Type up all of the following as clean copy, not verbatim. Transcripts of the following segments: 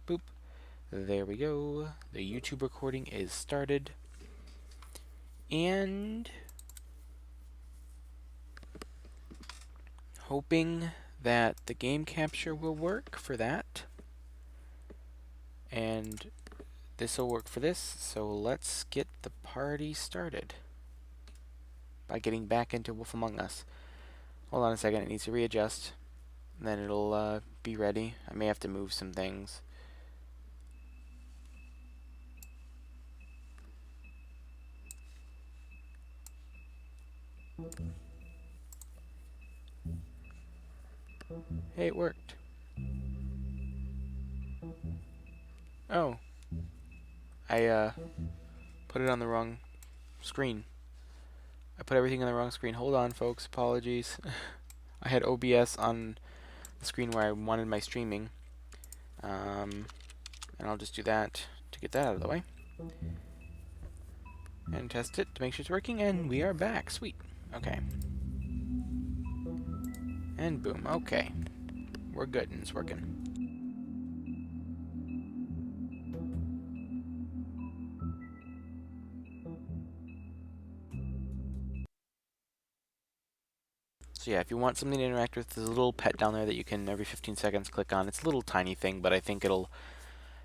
Boop. There we go. The YouTube recording is started. And hoping that the game capture will work for that. And this will work for this. So let's get the party started by getting back into Wolf Among Us. Hold on a second, it needs to readjust. And then it'll be ready. I may have to move some things. Hey, it worked. Oh. I put it on the wrong screen. I put everything on the wrong screen. Hold on, folks. Apologies. I had OBS on the screen where I wanted my streaming. And I'll just do that to get that out of the way. And test it to make sure it's working, and we are back. Sweet. Okay. And boom. Okay. We're good, and it's working. So yeah, if you want something to interact with, there's a little pet down there that you can every 15 seconds click on. It's a little tiny thing, but I think it'll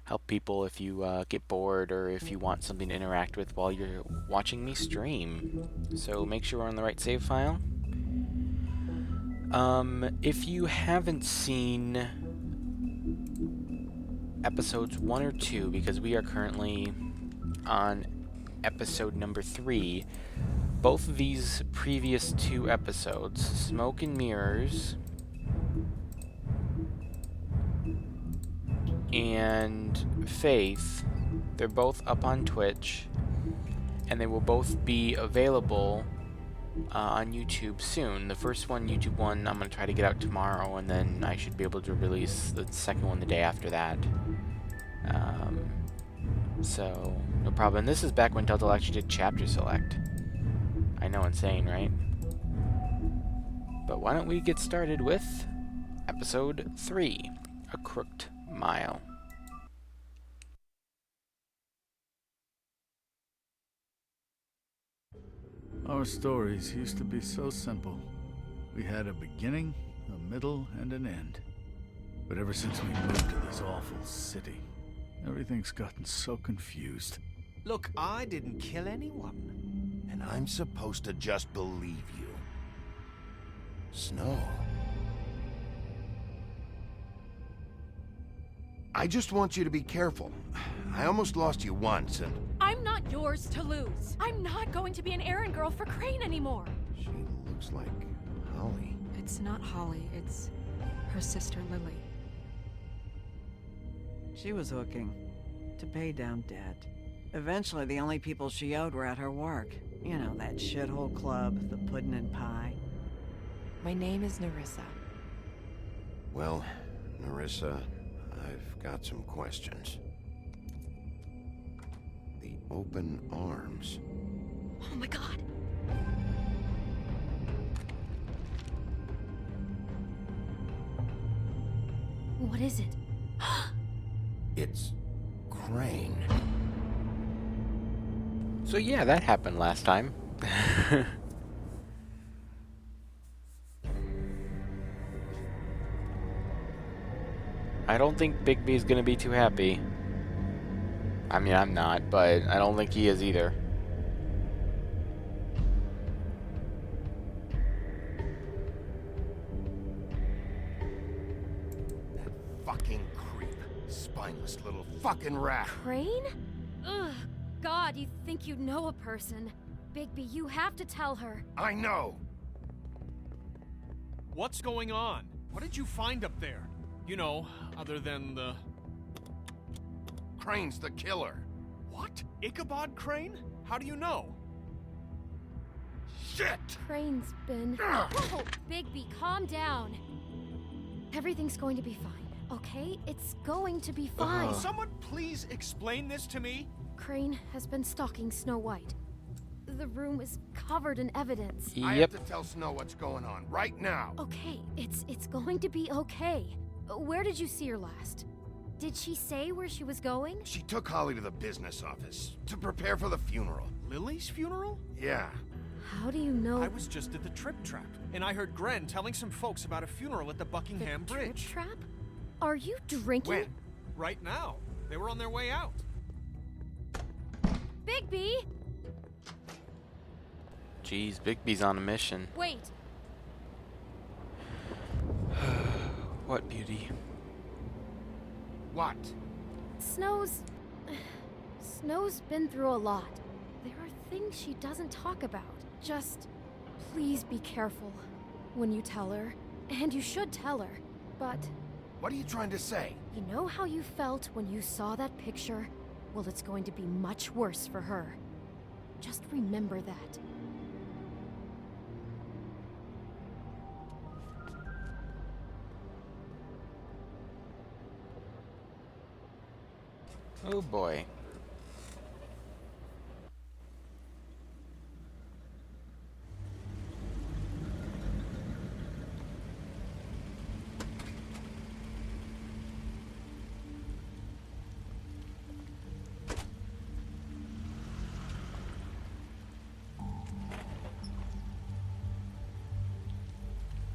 help people if you get bored or if you want something to interact with while you're watching me stream. So make sure we're on the right save file. If you haven't seen episodes 1 or 2, because we are currently on episode number 3, both of these previous 2 episodes, Smoke and Mirrors and Faith, they're both up on Twitch, and they will both be available on YouTube soon. The first one, YouTube 1, I'm going to try to get out tomorrow, and then I should be able to release the second one the day after that. So, no problem. And this is back when Telltale actually did chapter select. I know, insane, right? But why don't we get started with episode 3, A Crooked Mile. Our stories used to be so simple. We had a beginning, a middle, and an end. But ever since we moved to this awful city, everything's gotten so confused. Look, I didn't kill anyone. And I'm supposed to just believe you. Snow. I just want you to be careful. I almost lost you once, and... I'm not yours to lose. I'm not going to be an errand girl for Crane anymore. She looks like Holly. It's not Holly, it's her sister Lily. She was hooking to pay down debt. Eventually, the only people she owed were at her work. You know, that shithole club, the Puddin' and Pie. My name is Nerissa. Well, Nerissa, I've got some questions. The open arms. Oh my god. What is it? It's Crane. So yeah, that happened last time. I don't think Bigby is gonna be too happy. I mean, I'm not, but I don't think he is either. That fucking creep. Spineless little fucking rat. Crane? Ugh. God, you think you know a person. Bigby, you have to tell her. I know. What's going on? What did you find up there? You know, other than the... Crane's the killer. What? Ichabod Crane? How do you know? Shit! Crane's been... Whoa, Bigby, calm down. Everything's going to be fine, okay? It's going to be fine. Will someone please explain this to me? Crane has been stalking Snow White. The room is covered in evidence. I have to tell Snow what's going on right now. Okay, it's going to be okay. Where did you see her last? Did she say where she was going? She took Holly to the business office to prepare for the funeral. Lily's funeral? Yeah. How do you know? I was just at the Trip Trap, and I heard Gren telling some folks about a funeral at the Buckingham the Bridge. Trip trap? Are you drinking? When? Right now. They were on their way out. Bigby! Jeez, Bigby's on a mission. Wait. What beauty. What? Snow's been through a lot. There are things she doesn't talk about. Just please be careful when you tell her. And you should tell her. But What are you trying to say? you know how you felt when you saw that picture? Well, it's going to be much worse for her. Just remember that. Oh boy.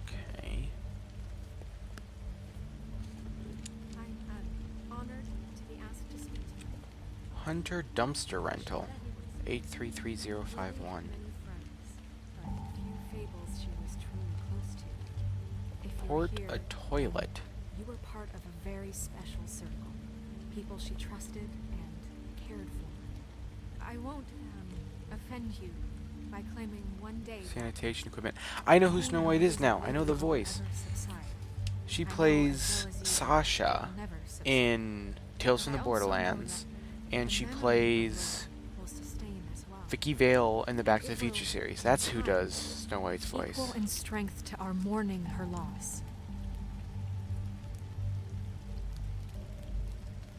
Okay. I'm honored to be asked to speak to you. Hunter Dumpster Rental. 8333051. Many friends, but few fables she was truly close to. If you're Port here, a toilet. you were part of a very special circle. People she trusted and cared for. I won't offend you by claiming one day that Sanitation equipment. I know who Snow White is now. I know the will voice. ever subside. She I know as plays well as you, Sasha it will never subside. in Tales from I the also know Borderlands, that and the she memory of plays Lily will sustain as well. Vicky Vale in the Back to the It Future will series. That's who time does Snow White's voice. equal in strength to our mourning her loss.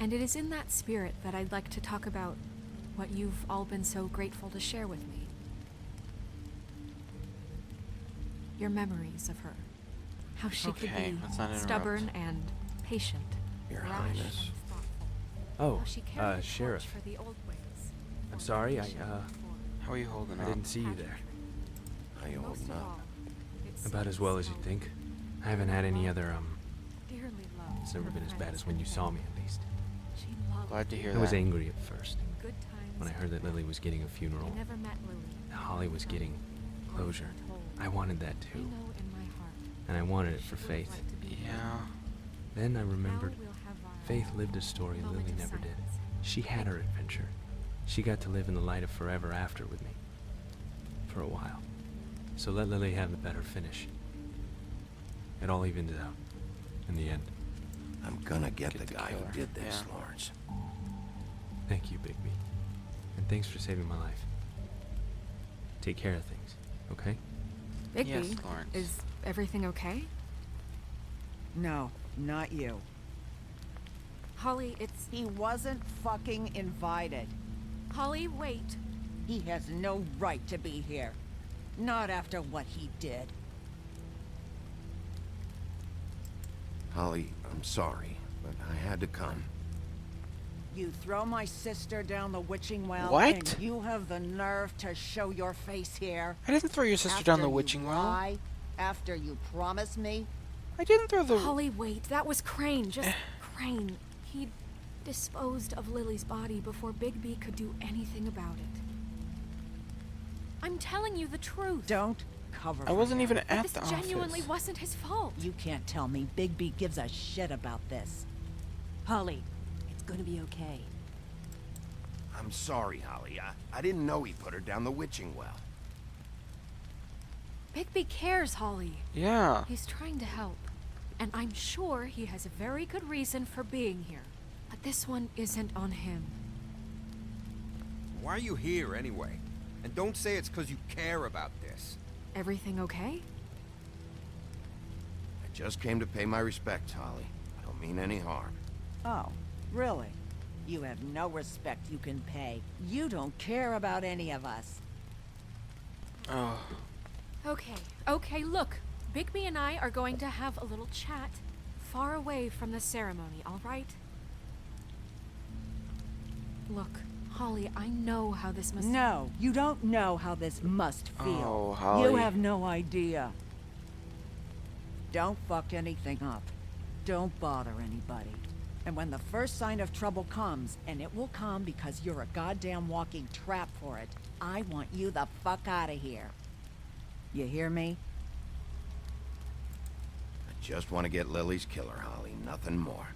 And it is in that spirit that I'd like to talk about what you've all been so grateful to share with me. Your memories of her. How she Okay, could let's not be interrupt. stubborn and patient. Your rash Highness. and thoughtful. Oh, How she carried the Sheriff. torch for the old ways. I'm sorry, I How are you holding up? didn't see you there. How you Most holding of up? all, it About as seems well as you'd how think. I haven't had any other, dearly loved it's never her been as bad friends as when you were. saw me, at least. She loved Glad to hear I was that. angry at first, in good times when I heard that Lily was getting a funeral, I never met Lily. that Holly was getting closure. I wanted that I too, know in my heart and I wanted it for she would Faith. like to be here. Yeah. Then I Now remembered we'll have our Faith lived a story moment Lily of never did. silence. She had her adventure. She got to live in the light of forever after with me. For a while. So let Lily have the better finish. It all evens out. In the end. I'm gonna get Get the the guy killer, who did this, yeah. Lawrence. Thank you, Bigby. And thanks for saving my life. Take care of things, okay? Bigby, Yes, Lawrence. is everything okay? No, not you. Holly, it's... He wasn't fucking invited. Holly, wait. He has no right to be here. Not after what he did. Holly, I'm sorry, but I had to come. You throw my sister down the witching well, What? and you have the nerve to show your face here. I didn't throw your sister down the After you witching well. lie, after you promise me. I didn't throw the. Holly, wait. That was Crane. Just Crane. He disposed of Lily's body before Bigby could do anything about it. I'm telling you the truth. Don't cover I for wasn't him. even at This the genuinely office. wasn't his fault. You can't tell me Bigby gives a shit about this. Holly, it's gonna be okay. I'm sorry, Holly. I didn't know he put her down the witching well. Bigby cares, Holly. Yeah. He's trying to help. And I'm sure he has a very good reason for being here. But this one isn't on him. Why are you here anyway? And don't say it's because you care about this. Everything okay? I just came to pay my respects, Holly. I don't mean any harm. Oh, really? You have no respect you can pay. You don't care about any of us. Oh. Okay, look. Bigby and I are going to have a little chat far away from the ceremony, all right? Look, Holly, I know how this must... No, you don't know how this must feel. Oh, Holly. You have no idea. Don't fuck anything up. Don't bother anybody. And when the first sign of trouble comes, and it will come because you're a goddamn walking trap for it, I want you the fuck out of here. You hear me? I just want to get Lily's killer, Holly. Nothing more.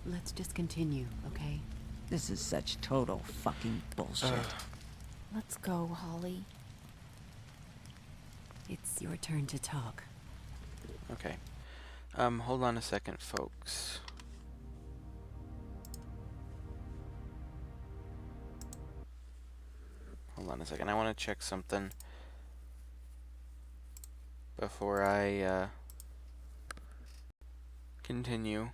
Let's just continue, okay? This is such total fucking bullshit. Let's go, Holly. It's your turn to talk. Okay. Hold on a second, folks. Hold on a second. I want to check something before I continue.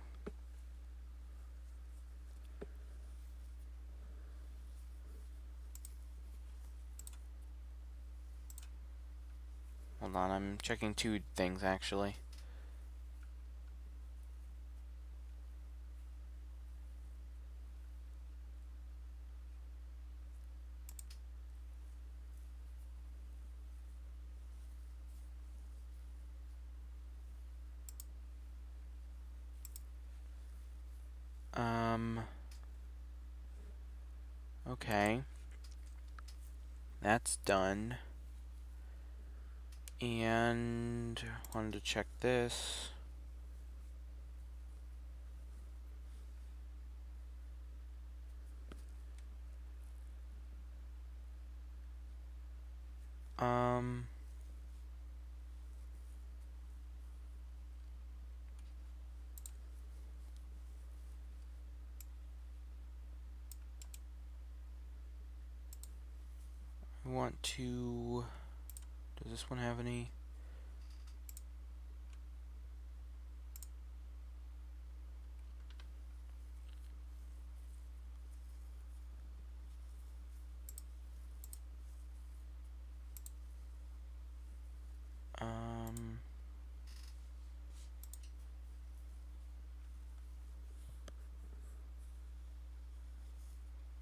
Hold on, I'm checking two things actually. Okay. That's done. And wanted to check this. I want to... Does this one have any?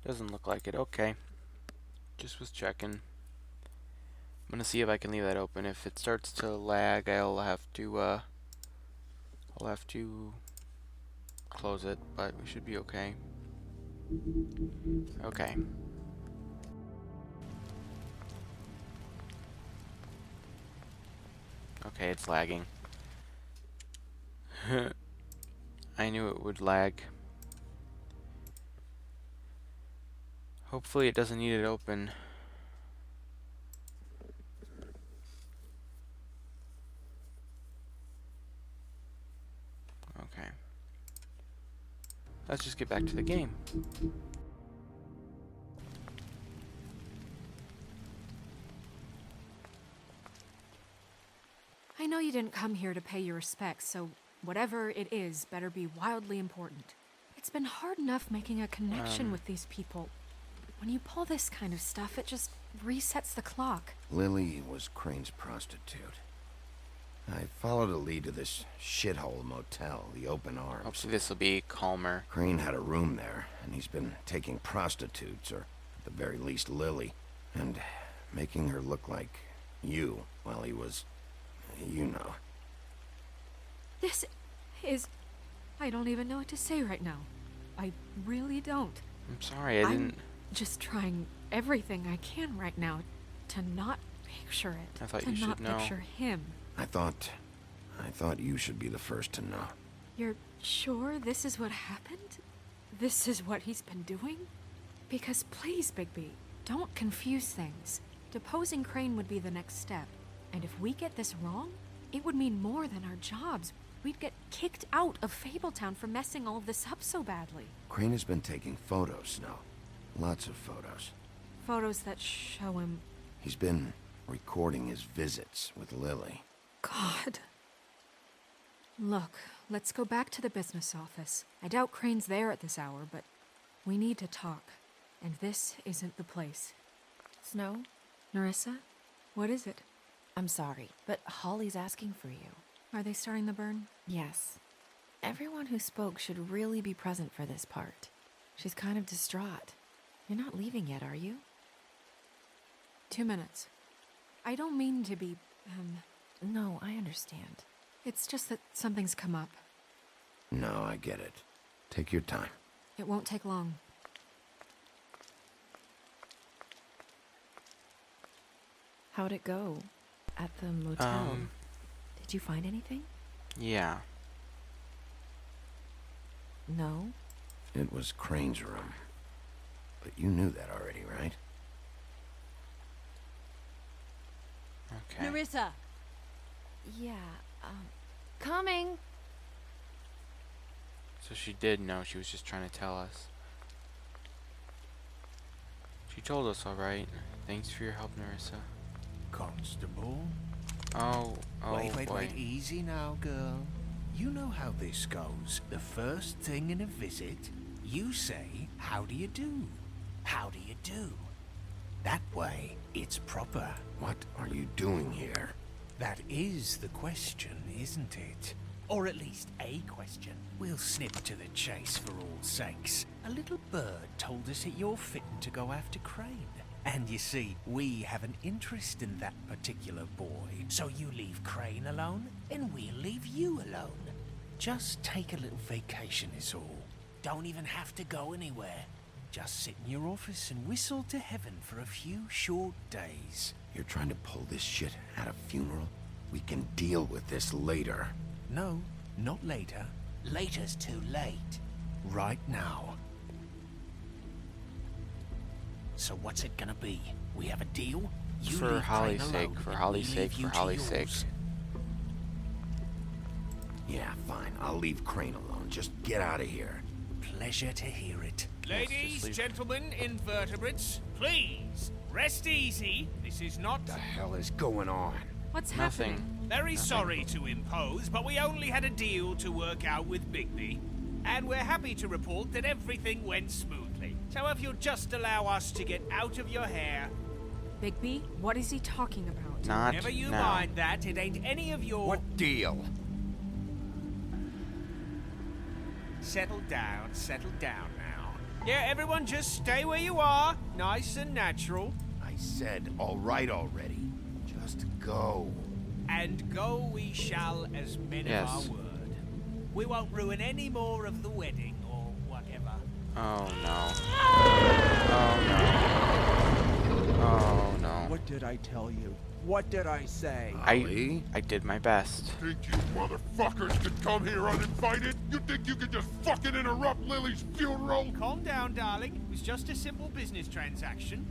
Doesn't look like it. Okay. Just was checking. I'm gonna see if I can leave that open. If it starts to lag, I'll have to close it, but we should be okay. Okay. Okay, it's lagging. I knew it would lag. Hopefully it doesn't need it open. Okay. Let's just get back to the game. I know you didn't come here to pay your respects, so whatever it is better be wildly important. It's been hard enough making a connection with these people. When you pull this kind of stuff, it just resets the clock. Lily was Crane's prostitute. I followed a lead to this shithole motel, the Open Arms. Hopefully this will be calmer. Crane had a room there, and he's been taking prostitutes, or at the very least Lily, and making her look like you while he was, you know. This is... I don't even know what to say right now. I really don't. I'm sorry, I didn't... just trying everything I can right now to not picture it. I thought to you should not know. picture him. I thought you should be the first to know. You're sure this is what happened? This is what he's been doing? Because please, Bigby, don't confuse things. Deposing Crane would be the next step. And if we get this wrong, it would mean more than our jobs. We'd get kicked out of Fabletown for messing all of this up so badly. Crane has been taking photos, Snow. Lots of photos. Photos that show him... He's been recording his visits with Lily. God. Look, let's go back to the business office. I doubt Crane's there at this hour, but we need to talk. And this isn't the place. Snow? Nerissa? What is it? I'm sorry, but Holly's asking for you. Are they starting the burn? Yes. Everyone who spoke should really be present for this part. She's kind of distraught. You're not leaving yet, are you? 2 minutes. I don't mean to be, No, I understand. It's just that something's come up. No, I get it. Take your time. It won't take long. How'd it go? At the motel? Did you find anything? Yeah. No? It was Crane's room. But you knew that already, right? Okay. Nerissa! Yeah, coming! So she did know. She was just trying to tell us. She told us, alright. Thanks for your help, Nerissa. Constable? Oh Wait, boy. easy now, girl. You know how this goes. The first thing in a visit, you say, how do you do? How do you do? That way, it's proper. What are you doing here? That is the question, isn't it? Or at least a question. We'll snip to the chase for all sakes. A little bird told us that you're fitting to go after Crane. And you see, we have an interest in that particular boy. So you leave Crane alone, and we'll leave you alone. Just take a little vacation is all. Don't even have to go anywhere. Just sit in your office and whistle to heaven for a few short days. You're trying to pull this shit at a funeral? We can deal with this later. No, not later. Later's too late. Right now. So what's it gonna be? We have a deal? You For leave Holly's Crane sake, alone, for and Holly's we sake, leave you for to Holly's sake. yours. Yeah, fine. I'll leave Crane alone. Just get out of here. Pleasure to hear it. Ladies, leave. gentlemen, invertebrates, please, rest easy. This is not... The hell is going on? What's happening? Nothing. Very sorry to impose, but we only had a deal to work out with Bigby. And we're happy to report that everything went smoothly. So if you'll just allow us to get out of your hair... Bigby, what is he talking about? Not Never you now. mind that, it ain't any of your... What deal? Settle down now. Yeah, everyone just stay where you are. Nice and natural. I said all right already. Just go. And go we shall as men Yes. of our word. We won't ruin any more of the wedding or whatever. Oh no. Oh no. Oh no. What did I tell you? What did I say? Ollie? I did my best. Think you motherfuckers could come here uninvited? You think you could just fucking interrupt Lily's funeral? Calm down, darling. It was just a simple business transaction.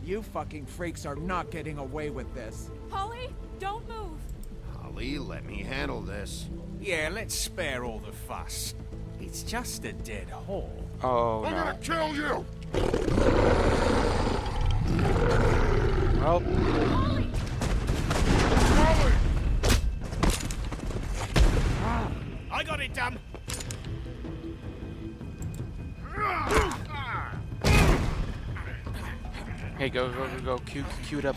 You fucking freaks are not getting away with this. Holly, don't move. Ollie, let me handle this. Yeah, let's spare all the fuss. It's just a dead hole. Oh I'm no. gonna kill you! Well, Holly! Ollie! I got it done. hey, go. Queued up.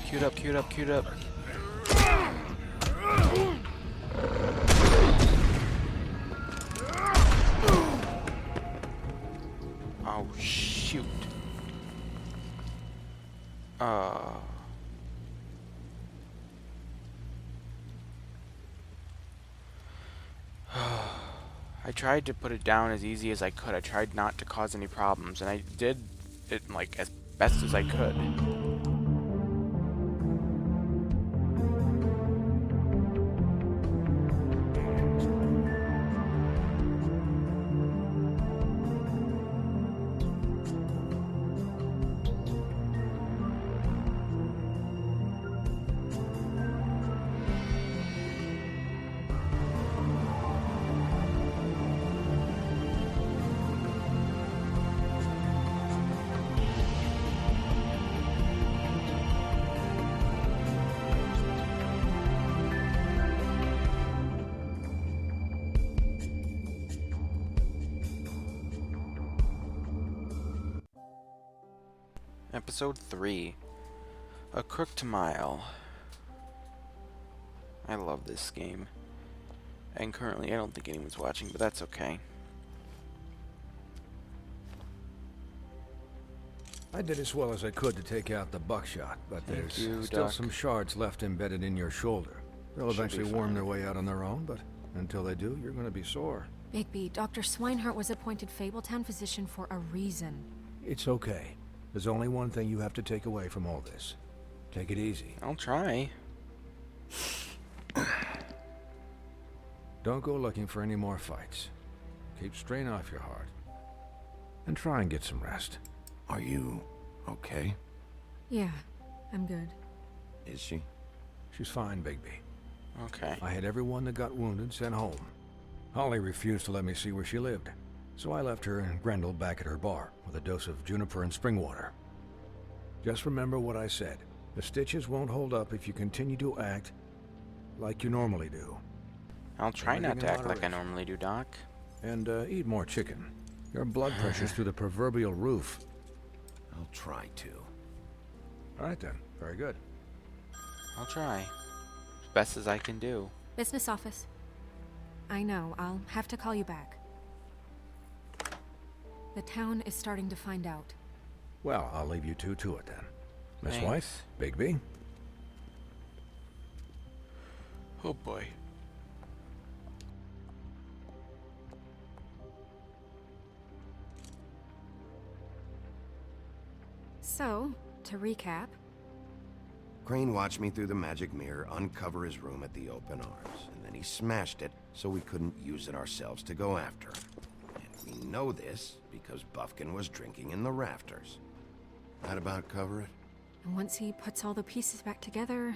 Oh shoot. I tried to put it down as easy as I could. I tried not to cause any problems, and I did it like as best as I could. Episode 3. A Crooked Mile. I love this game. And currently I don't think anyone's watching, but that's okay. I did as well as I could to take out the buckshot, but Thank there's you, still Doc. some shards left embedded in your shoulder. They'll Should be eventually worm fine. their way out on their own, but until they do, you're going to be sore. Bigby, Dr. Swinehart was appointed Fabletown physician for a reason. It's okay. There's only one thing you have to take away from all this. Take it easy. I'll try. Don't go looking for any more fights. Keep strain off your heart. And try and get some rest. Are you okay? Yeah, I'm good. Is she? She's fine, Bigby. Okay. I had everyone that got wounded sent home. Holly refused to let me see where she lived, so I left her and Grendel back at her bar with a dose of juniper and spring water. Just remember what I said. The stitches won't hold up if you continue to act like you normally do. I'll try not Everything to in act like I moderation. normally do, Doc. And eat more chicken. Your blood pressure's through the proverbial roof. I'll try to. All right then. Very good. I'll try. As best as I can do. Business office. I know, I'll have to call you back. The town is starting to find out. Well, I'll leave you two to it then. Miss Thanks. White, Bigby. Oh boy. So, to recap, Crane watched me through the magic mirror uncover his room at the open arms, and then he smashed it so we couldn't use it ourselves to go after him. And we know this because Buffkin was drinking in the rafters. That about cover it? and once he puts all the pieces back together,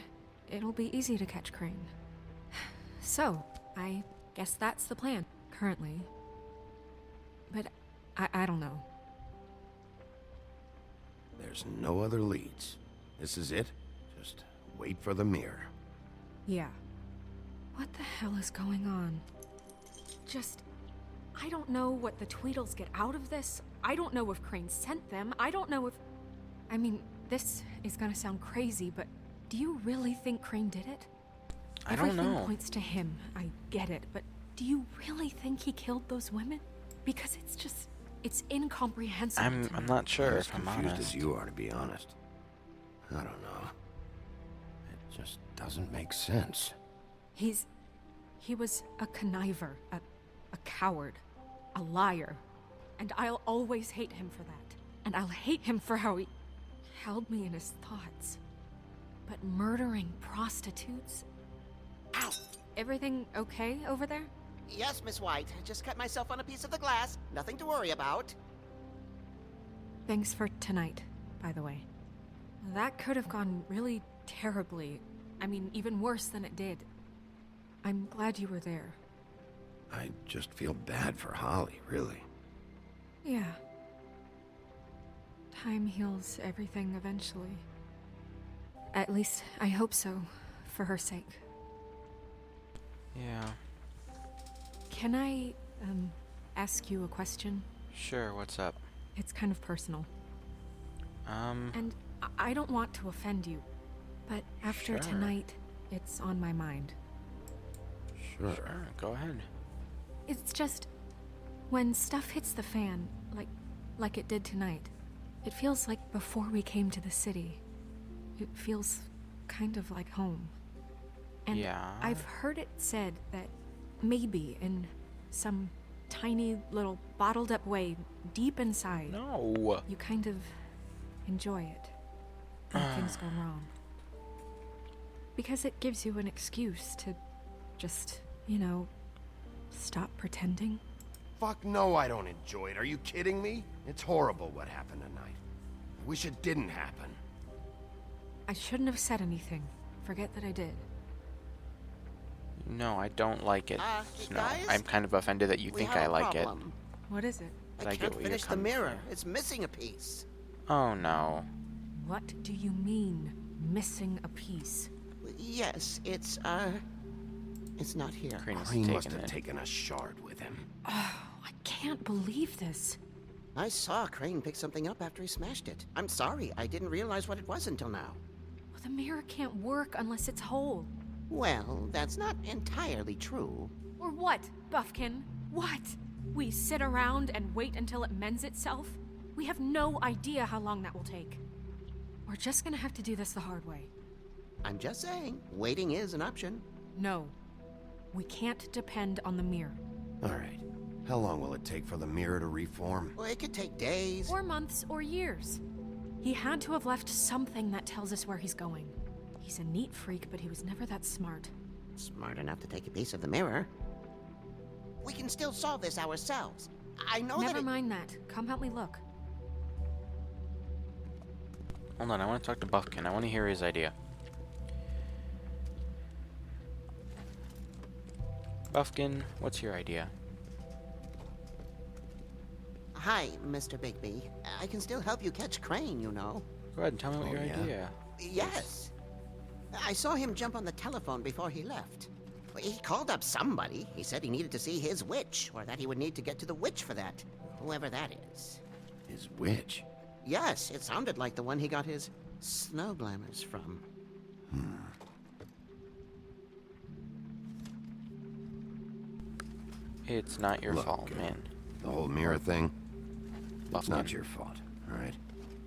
it'll be easy to catch Crane. So, I guess that's the plan, currently. But I don't know. There's no other leads. This is it. Just wait for the mirror. Yeah. What the hell is going on? I don't know what the Tweedles get out of this. I don't know if Crane sent them. I don't know if... I mean, this is gonna sound crazy, but do you really think Crane did it? I don't Everything know. points to him. I get it, but do you really think he killed those women? Because it's incomprehensible to me. I'm not sure, as if I'm confused honest. as you are, to be honest. I don't know. It just doesn't make sense. He was a conniver, a coward, a liar. And I'll always hate him for that. And I'll hate him for how he held me in his thoughts. But murdering prostitutes? Ow! Everything okay over there? Yes, Miss White. I just cut myself on a piece of the glass. Nothing to worry about. Thanks for tonight, by the way. That could have gone really terribly. I mean, even worse than it did. I'm glad you were there. I just feel bad for Holly, really. Yeah. Time heals everything eventually. At least, I hope so, for her sake. Yeah. Can I, ask you a question? Sure, what's up? It's kind of personal. And I don't want to offend you, but after Sure. tonight, it's on my mind. Sure. Sure, go ahead. It's just, when stuff hits the fan, like it did tonight, it feels like before we came to the city. It feels kind of like home. And Yeah. I've heard it said that maybe in some tiny little bottled up way deep inside, No. you kind of enjoy it when things go wrong. Because it gives you an excuse to just, stop pretending. Fuck no, I don't enjoy it. Are you kidding me? It's horrible what happened tonight. I wish it didn't happen. I shouldn't have said anything. Forget that I did. No, I don't like it. No, guys? I'm kind of offended that you We think have I a like it. problem. What is it? But I I get can't what you're finish the coming mirror. from. It's missing a piece. Oh no. What do you mean, missing a piece? Yes, it's not here. Crane has Crane must taken have it. taken a shard with him. I can't believe this. I saw Crane pick something up after he smashed it. I'm sorry, I didn't realize what it was until now. Well, the mirror can't work unless it's whole. Well, that's not entirely true. Or what, Buffkin? What? We sit around and wait until it mends itself? We have no idea how long that will take. We're just gonna have to do this the hard way. I'm just saying, waiting is an option. No. We can't depend on the mirror. Alright. How long will it take for the mirror to reform? Well, it could take days. Or months, or years. He had to have left something that tells us where he's going. He's a neat freak, but he was never that smart. Smart enough to take a piece of the mirror. We can still solve this ourselves. I know Never mind that. Come help me look. Hold on, I want to talk to Buffkin. I want to hear his idea. Buffkin, what's your idea? Hi, Mr. Bigby. I can still help you catch Crane, you know. Go ahead and tell me what your idea. Yes. I saw him jump on the telephone before he left. He called up somebody. He said he needed to see his witch, or that he would need to get to the witch for that. Whoever that is. His witch? Yes, it sounded like the one he got his snow glamours from. It's not your fault, man. The whole mirror thing? It's Buffkin. not your fault, alright?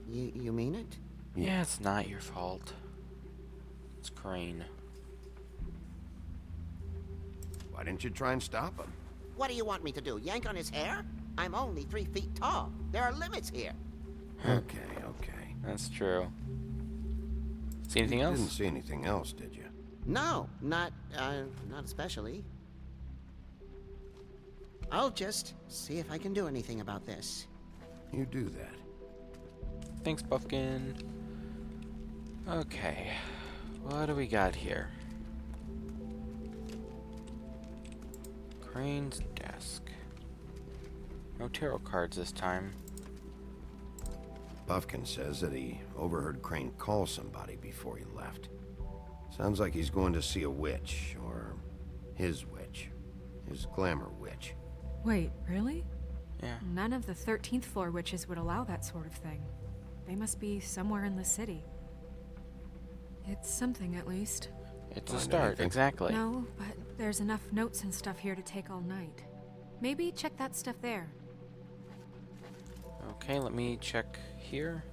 You mean it? Yeah, it's not your fault. It's Crane. Why didn't you try and stop him? What do you want me to do? Yank on his hair? I'm only 3 feet tall. There are limits here. Okay. That's true. See anything You else? didn't see anything else, did you? No, not especially. I'll just see if I can do anything about this. You do that. Thanks, Buffkin. Okay. What do we got here? Crane's desk. No tarot cards this time. Buffkin says that he overheard Crane call somebody before he left. Sounds like he's going to see a witch, or his witch. His glamour witch. Wait, really? Yeah. None of the 13th floor witches would allow that sort of thing. They must be somewhere in the city. It's something, at least. It's a start, exactly. No, but there's enough notes and stuff here to take all night. Maybe check that stuff there. Okay, let me check here.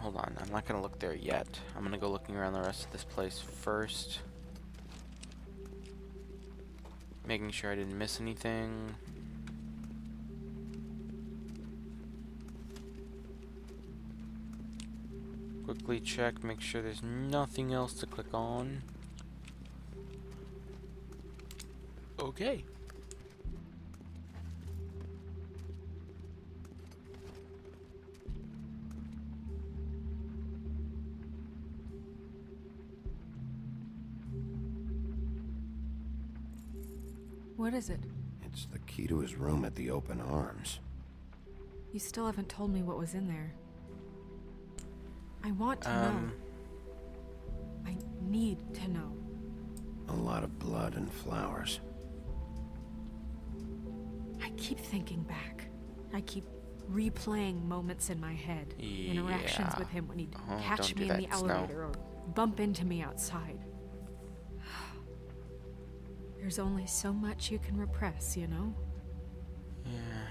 Hold on, I'm not gonna look there yet. I'm gonna go looking around the rest of this place first. Making sure I didn't miss anything. Quickly check, make sure there's nothing else to click on. Okay. What is it? It's the key to his room at the Open Arms. You still haven't told me what was in there. I want to know. I need to know. A lot of blood and flowers. I keep thinking back. I keep replaying moments in my head. Interactions with him when he'd catch me in the elevator or bump into me outside. There's only so much you can repress, you know? Yeah.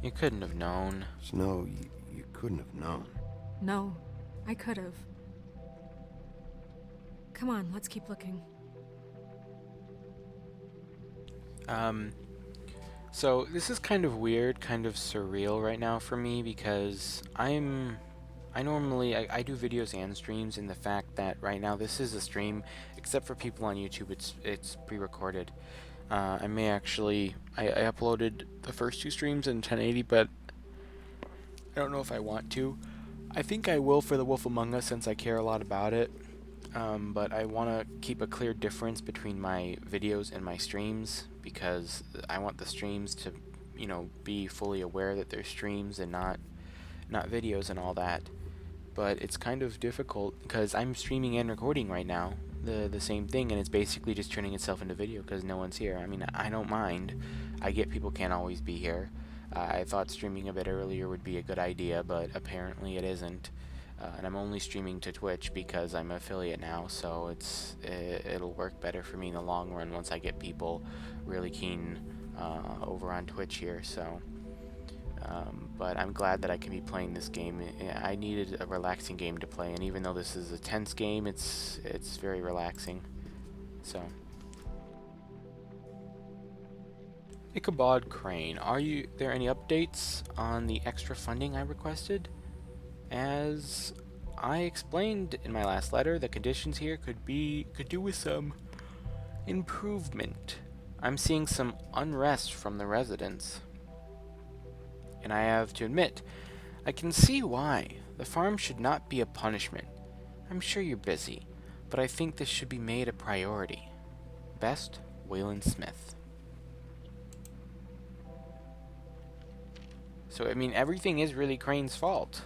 You couldn't have known. Snow, you couldn't have known. No, I could have. Come on, let's keep looking. So this is kind of weird, kind of surreal right now for me because I normally do videos and streams, and the fact that right now this is a stream, except for people on YouTube, it's pre-recorded. I may actually I uploaded the first 2 streams in 1080, but I don't know if I want to. I think I will for The Wolf Among Us since I care a lot about it. But I want to keep a clear difference between my videos and my streams because I want the streams to, be fully aware that they're streams and not videos and all that. But it's kind of difficult because I'm streaming and recording right now the same thing, and it's basically just turning itself into video because no one's here. I mean, I don't mind. I get people can't always be here. I thought streaming a bit earlier would be a good idea, but apparently it isn't. And I'm only streaming to Twitch because I'm an affiliate now, so it'll work better for me in the long run once I get people really keen over on Twitch here, so but I'm glad that I can be playing this game. I needed a relaxing game to play, and even though this is a tense game, it's very relaxing. So, Ichabod Crane, there any updates on the extra funding I requested? As I explained in my last letter, the conditions here could do with some improvement. I'm seeing some unrest from the residents. And I have to admit, I can see why. The farm should not be a punishment. I'm sure you're busy, but I think this should be made a priority. Best, Waylon Smith. So, I mean, everything is really Crane's fault.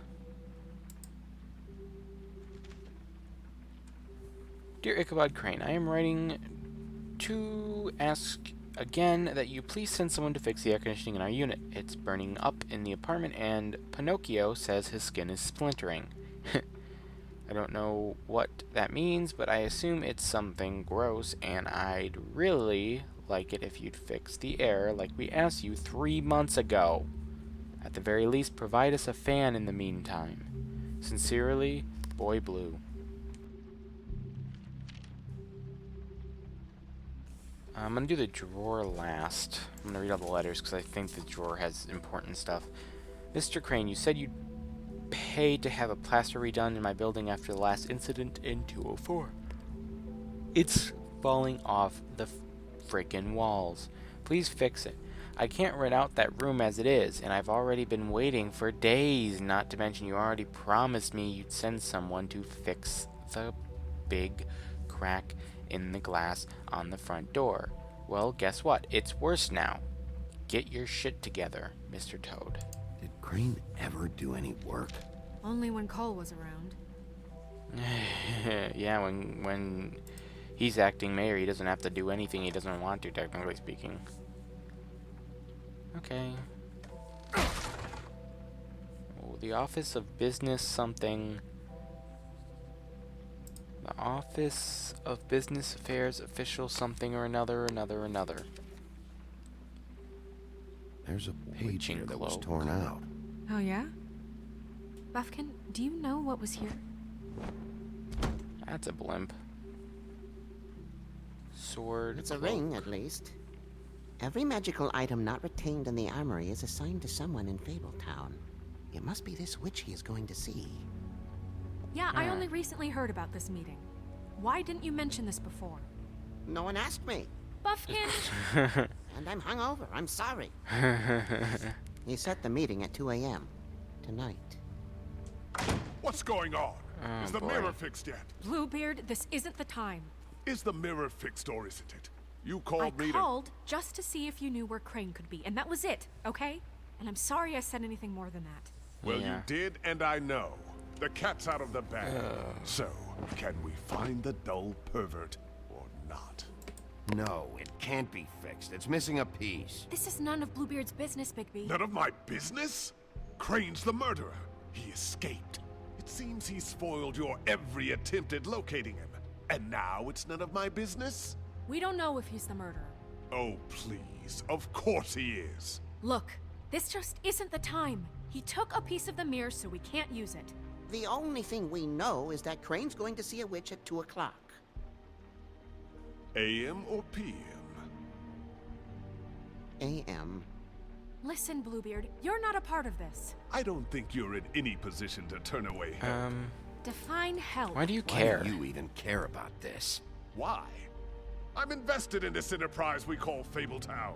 Dear Ichabod Crane, I am writing to ask again that you please send someone to fix the air conditioning in our unit. It's burning up in the apartment, and Pinocchio says his skin is splintering. I don't know what that means, but I assume it's something gross, and I'd really like it if you'd fix the air like we asked you 3 months ago. At the very least, provide us a fan in the meantime. Sincerely, Boy Blue. I'm going to do the drawer last. I'm going to read all the letters because I think the drawer has important stuff. Mr. Crane, you said you'd pay to have a plaster redone in my building after the last incident in 204. It's falling off the frickin' walls. Please fix it. I can't rent out that room as it is, and I've already been waiting for days, not to mention you already promised me you'd send someone to fix the big crack in the glass on the front door. Well, guess what? It's worse now. Get your shit together, Mr. Toad. Did Crane ever do any work? Only when Cole was around. Yeah, when he's acting mayor, he doesn't have to do anything he doesn't want to, technically speaking. Okay. Oh, the Office of Business something. The Office of Business Affairs official something or another. There's a page here that was torn out. Oh, yeah? Buffkin, do you know what was here? That's a blimp. Sword. It's a cloak. ring, at least. Every magical item not retained in the armory is assigned to someone in Fabletown. It must be this witch he is going to see. Yeah, I only recently heard about this meeting. Why didn't you mention this before? No one asked me. Buffkin! And I'm hungover. I'm sorry. He set the meeting at 2 a.m. tonight. What's going on? Oh, is the boy. mirror fixed yet? Bluebeard, this isn't the time. Is the mirror fixed or isn't it? You called me I called just to see if you knew where Crane could be, and that was it, okay? And I'm sorry I said anything more than that. Well, Yeah. you did, and I know. The cat's out of the bag. So, can we find the dull pervert or not? No, it can't be fixed. It's missing a piece. This is none of Bluebeard's business, Bigby. None of my business? Crane's the murderer. He escaped. It seems he spoiled your every attempt at locating him. And now it's none of my business? We don't know if he's the murderer. Oh, please. Of course he is. Look, this just isn't the time. He took a piece of the mirror, so we can't use it. The only thing we know is that Crane's going to see a witch at 2 o'clock. AM or PM? A.M. Listen, Bluebeard, you're not a part of this. I don't think you're in any position to turn away help. Define help. Why do you Why care? do you even care about this? Why? I'm invested in this enterprise we call Fabletown.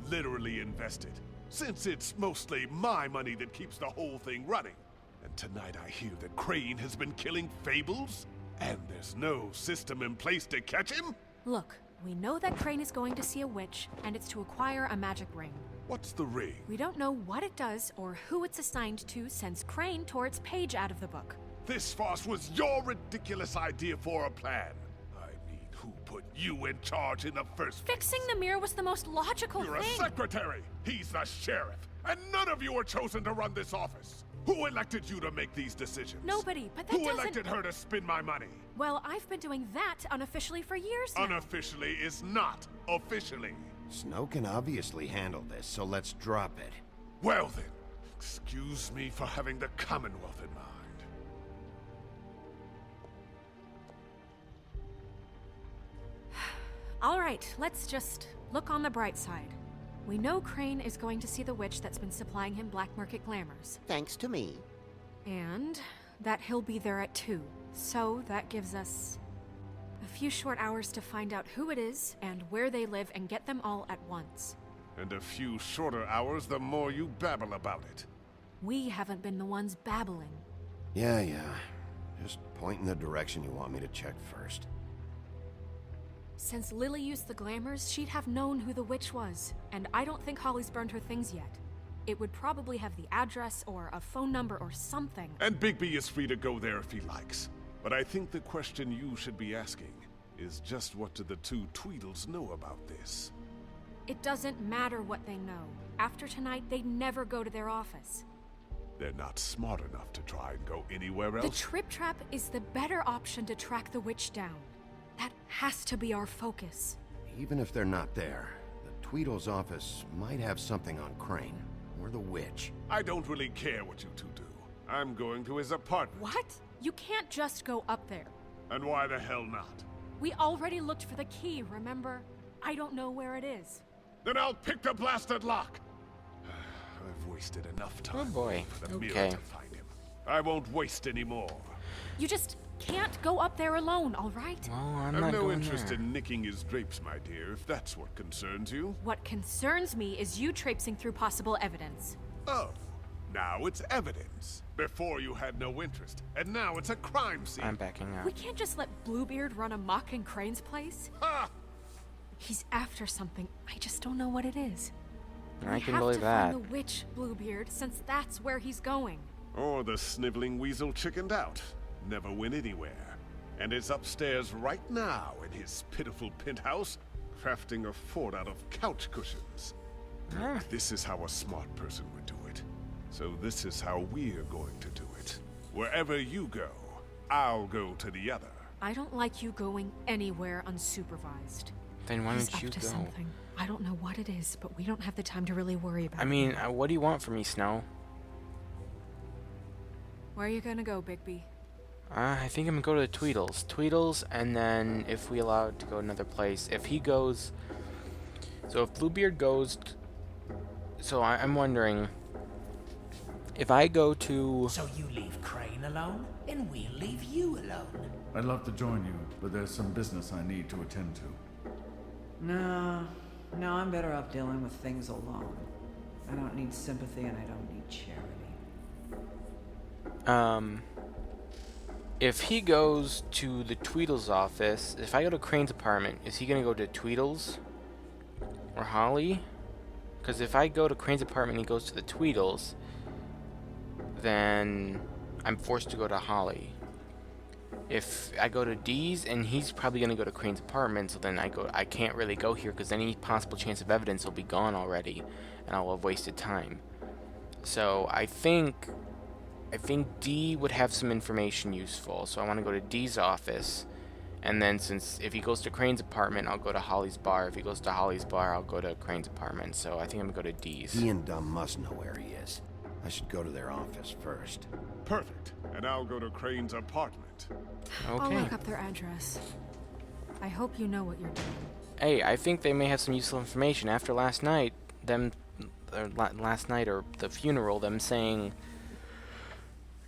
Literally invested, since it's mostly my money that keeps the whole thing running. And tonight I hear that Crane has been killing fables, and there's no system in place to catch him? Look, we know that Crane is going to see a witch, and it's to acquire a magic ring. What's the ring? We don't know what it does or who it's assigned to since Crane tore its page out of the book. This farce was your ridiculous idea for a plan. I mean, who put you in charge in the first place? Fixing the mirror was the most logical You're thing. a secretary. He's the sheriff. And none of you were chosen to run this office. Who elected you to make these decisions? Nobody, but that Who doesn't... elected her to spend my money? Well, I've been doing that unofficially for years now. Unofficially is not officially. Snow can obviously handle this, so let's drop it. Well then, excuse me for having the Commonwealth in mind. All right, let's just look on the bright side. We know Crane is going to see the witch that's been supplying him black market glamours. Thanks to me. And that he'll be there at 2. So that gives us a few short hours to find out who it is and where they live and get them all at once. And a few shorter hours the more you babble about it. We haven't been the ones babbling. Yeah. Just point in the direction you want me to check first. Since Lily used the glamours, she'd have known who the witch was, and I don't think Holly's burned her things yet. It would probably have the address or a phone number or something. And Bigby is free to go there if he likes. But I think the question you should be asking is just what do the two Tweedles know about this? It doesn't matter what they know. After tonight, they'd never go to their office. They're not smart enough to try and go anywhere The else. Trip Trap is the better option to track the witch down. That has to be our focus. Even if they're not there, the Tweedle's office might have something on Crane, or the witch. I don't really care what you two do. I'm going to his apartment. What? You can't just go up there. And why the hell not? We already looked for the key, remember? I don't know where it is. Then I'll pick the blasted lock! I've wasted enough time Oh boy. for the mirror Okay. to find him. I won't waste any more. You just can't go up there alone, all right? Well, I'm I've not no going interest there. in nicking his drapes, my dear, if that's what concerns you. What concerns me is you traipsing through possible evidence. Oh, now it's evidence. Before you had no interest, and now it's a crime scene. I'm backing out. We can't just let Bluebeard run amok in Crane's place. Ha! He's after something. I just don't know what it is. I can we believe have that. to find the witch, Bluebeard, since that's where he's going. Or the sniveling weasel chickened out. Never went anywhere. And is upstairs right now in his pitiful penthouse, crafting a fort out of couch cushions. Ah. This is how a smart person would do it. So this is how we're going to do it. Wherever you go, I'll go to the other. I don't like you going anywhere unsupervised. Then why He's don't you up to go? something. I don't know what it is, but we don't have the time to really worry about I mean, what do you want from me, Snow? Where are you gonna go, Bigby? I think I'm gonna go to the Tweedles, and then if we allow it to go another place, if he goes, so if Bluebeard goes, so I'm wondering, if I go to, So you leave Crane alone, and we'll leave you alone. I'd love to join you, but there's some business I need to attend to. No, I'm better off dealing with things alone. I don't need sympathy and I don't need charity. if he goes to the Tweedles office, if I go to Crane's apartment, is he gonna go to Tweedles or Holly? Because if I go to Crane's apartment and he goes to the Tweedles, then I'm forced to go to Holly. If I go to Dee's and he's probably gonna go to Crane's apartment, so then I can't really go here because any possible chance of evidence will be gone already, and I'll have wasted time. So I think Dee would have some information useful. So I want to go to Dee's office, and then since if he goes to Crane's apartment, I'll go to Holly's bar. If he goes to Holly's bar, I'll go to Crane's apartment. So I think I'm gonna go to Dee's. He and Dumb must know where he is. I should go to their office first. Perfect. And I'll go to Crane's apartment. I'll Okay. look up their address. I hope you know what you're doing. Hey, I think they may have some useful information after last night. Last night or the funeral, them saying,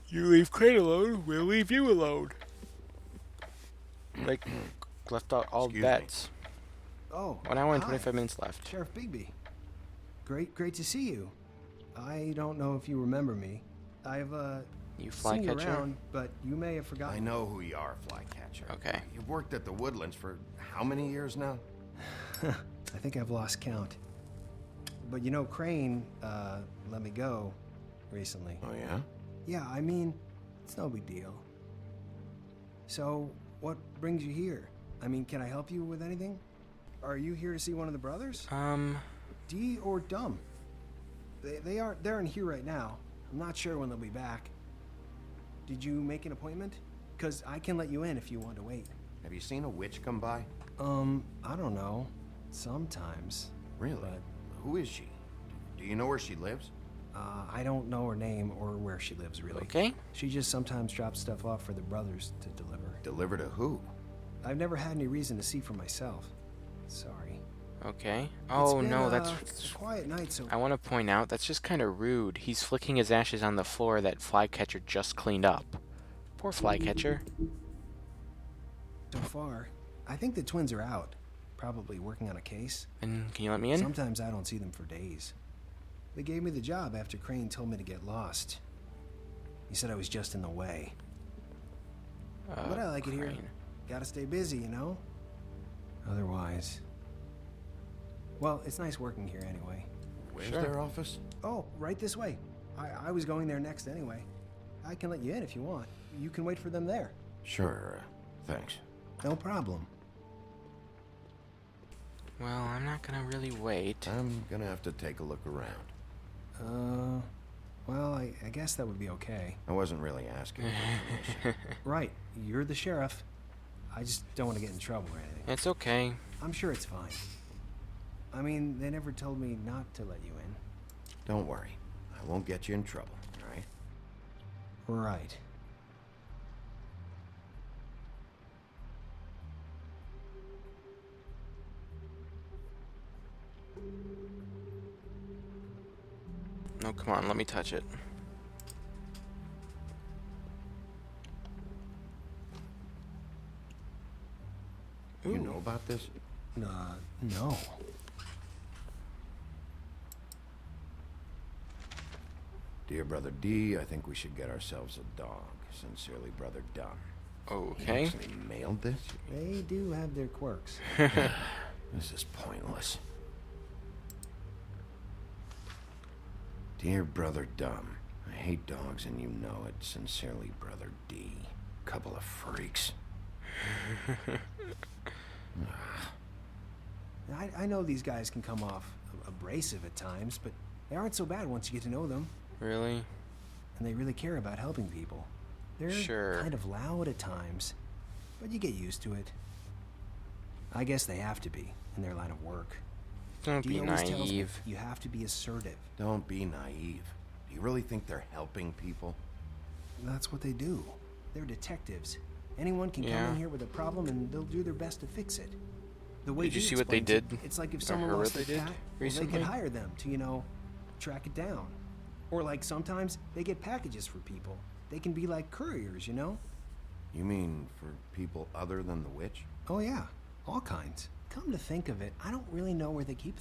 "You leave Crane alone, we'll leave you alone." Like, left out all Excuse me. bets. Oh, 1 hour and hi. 25 minutes left. Sheriff Bigby. Great to see you. I don't know if you remember me. I've You seen you flycatcher? around, but you may have forgotten. I know who you are, Flycatcher. Okay. You've worked at the Woodlands for how many years now? I think I've lost count. But you know, Crane let me go recently. Oh, yeah? Yeah, I mean, it's no big deal. So, what brings you here? I mean, can I help you with anything? Are you here to see one of the brothers? Dee or Dumb? They're in here right now. I'm not sure when they'll be back. Did you make an appointment? Because I can let you in if you want to wait. Have you seen a witch come by? I don't know. Sometimes. Really? But, who is she? Do you know where she lives? I don't know her name or where she lives, really. Okay. She just sometimes drops stuff off for the brothers to deliver. Deliver to who? I've never had any reason to see for myself. Sorry. Okay. It's Oh been, no, it's a quiet night, so... I want to point out, that's just kind of rude. He's flicking his ashes on the floor that Flycatcher just cleaned up. Poor Flycatcher. So far, I think the twins are out. Probably working on a case. And can you let me in? Sometimes I don't see them for days. They gave me the job after Crane told me to get lost. He said I was just in the way. But I like it here. Gotta stay busy, you know? Otherwise... Well, it's nice working here anyway. Where's their office? Oh, right this way. I was going there next anyway. I can let you in if you want. You can wait for them there. Sure, thanks. No problem. Well, I'm not gonna really wait. I'm gonna have to take a look around. Well, I guess that would be okay. I wasn't really asking for permission. Right, you're the sheriff. I just don't want to get in trouble or anything. It's okay. I'm sure it's fine. I mean, they never told me not to let you in. Don't worry. I won't get you in trouble, all right? Right. No, come on, let me touch it. You know about this? No. Dear Brother D, I think we should get ourselves a dog. Sincerely, Brother Dunn. Okay. He actually mailed this? They do have their quirks. This is pointless. Dear Brother Dumb, I hate dogs and you know it. Sincerely, Brother D. Couple of freaks. I know these guys can come off abrasive at times, but they aren't so bad once you get to know them. Really? And they really care about helping people. They're kind of loud at times, but you get used to it. I guess they have to be in their line of work. Don't be tells me naive. you have to be assertive. Don't be naive. Do you really think they're helping people? That's what they do. They're detectives. Anyone can come in here with a problem and they'll do their best to fix it. The way Did you he see what they explains did? It's like if Or someone her lost they their did cat, recently? they can hire them to, you know, track it down. Or like sometimes they get packages for people. They can be like couriers, you know? You mean for people other than the witch? Oh yeah, all kinds. Come to think of it, I don't really know where they keep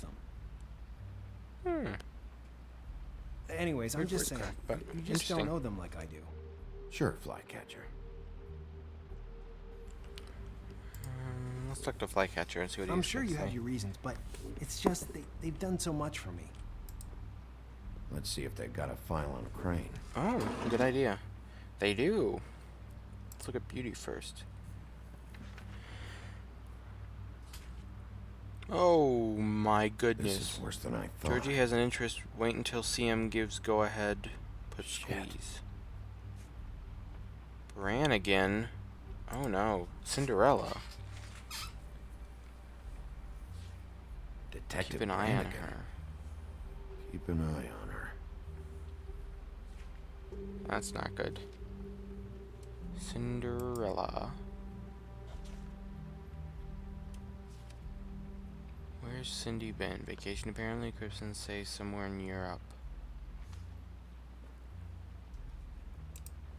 them. Anyways, I'm Weird just word saying, crack, but you just don't interesting. know them like I do. Sure, Flycatcher. Let's talk to Flycatcher and see what I'm he's sure gonna you have say. your reasons, but it's just they've done so much for me. Let's see if they've got a file on Crane. Oh, good idea. They do. Let's look at Beauty first. Oh my goodness. This is worse than I thought. Georgie has an interest. Wait until CM gives go ahead. Put squeeze. Bran again. Oh no. Cinderella. Detective Keep an eye on Brannigan. her. Keep an eye on her. That's not good. Cinderella. Where's Cindy been? Vacation apparently. Kristen says somewhere in Europe.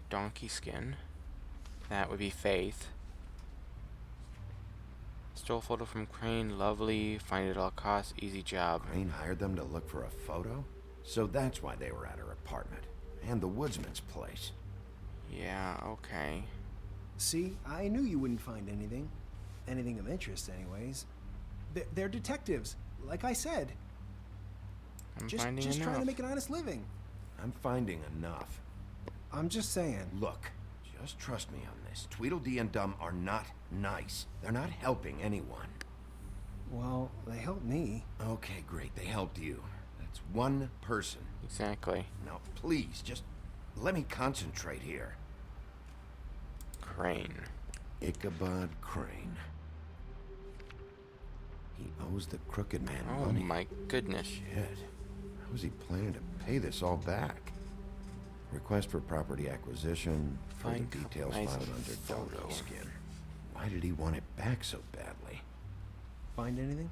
Donkey skin. That would be Faith. Stole a photo from Crane. Lovely. Find it at all costs. Easy job. Crane hired them to look for a photo? So that's why they were at her apartment. And the woodsman's place. Yeah, okay. See, I knew you wouldn't find anything. Anything of interest, anyways. They're detectives, like I said. I'm Just finding trying to enough. make an honest living. I'm finding enough. I'm just saying. Look, just trust me on this. Tweedledee and Dumb are not nice. They're not helping anyone. Well, they helped me. Okay, great. They helped you. That's one person. Exactly. Now, please, just let me concentrate here. Crane. Ichabod Crane. He owes the crooked man Oh money. my goodness. Shit. How was he planning to pay this all back? Request for property acquisition. Further details filed under donkey skin. Why did he want it back so badly? Find anything?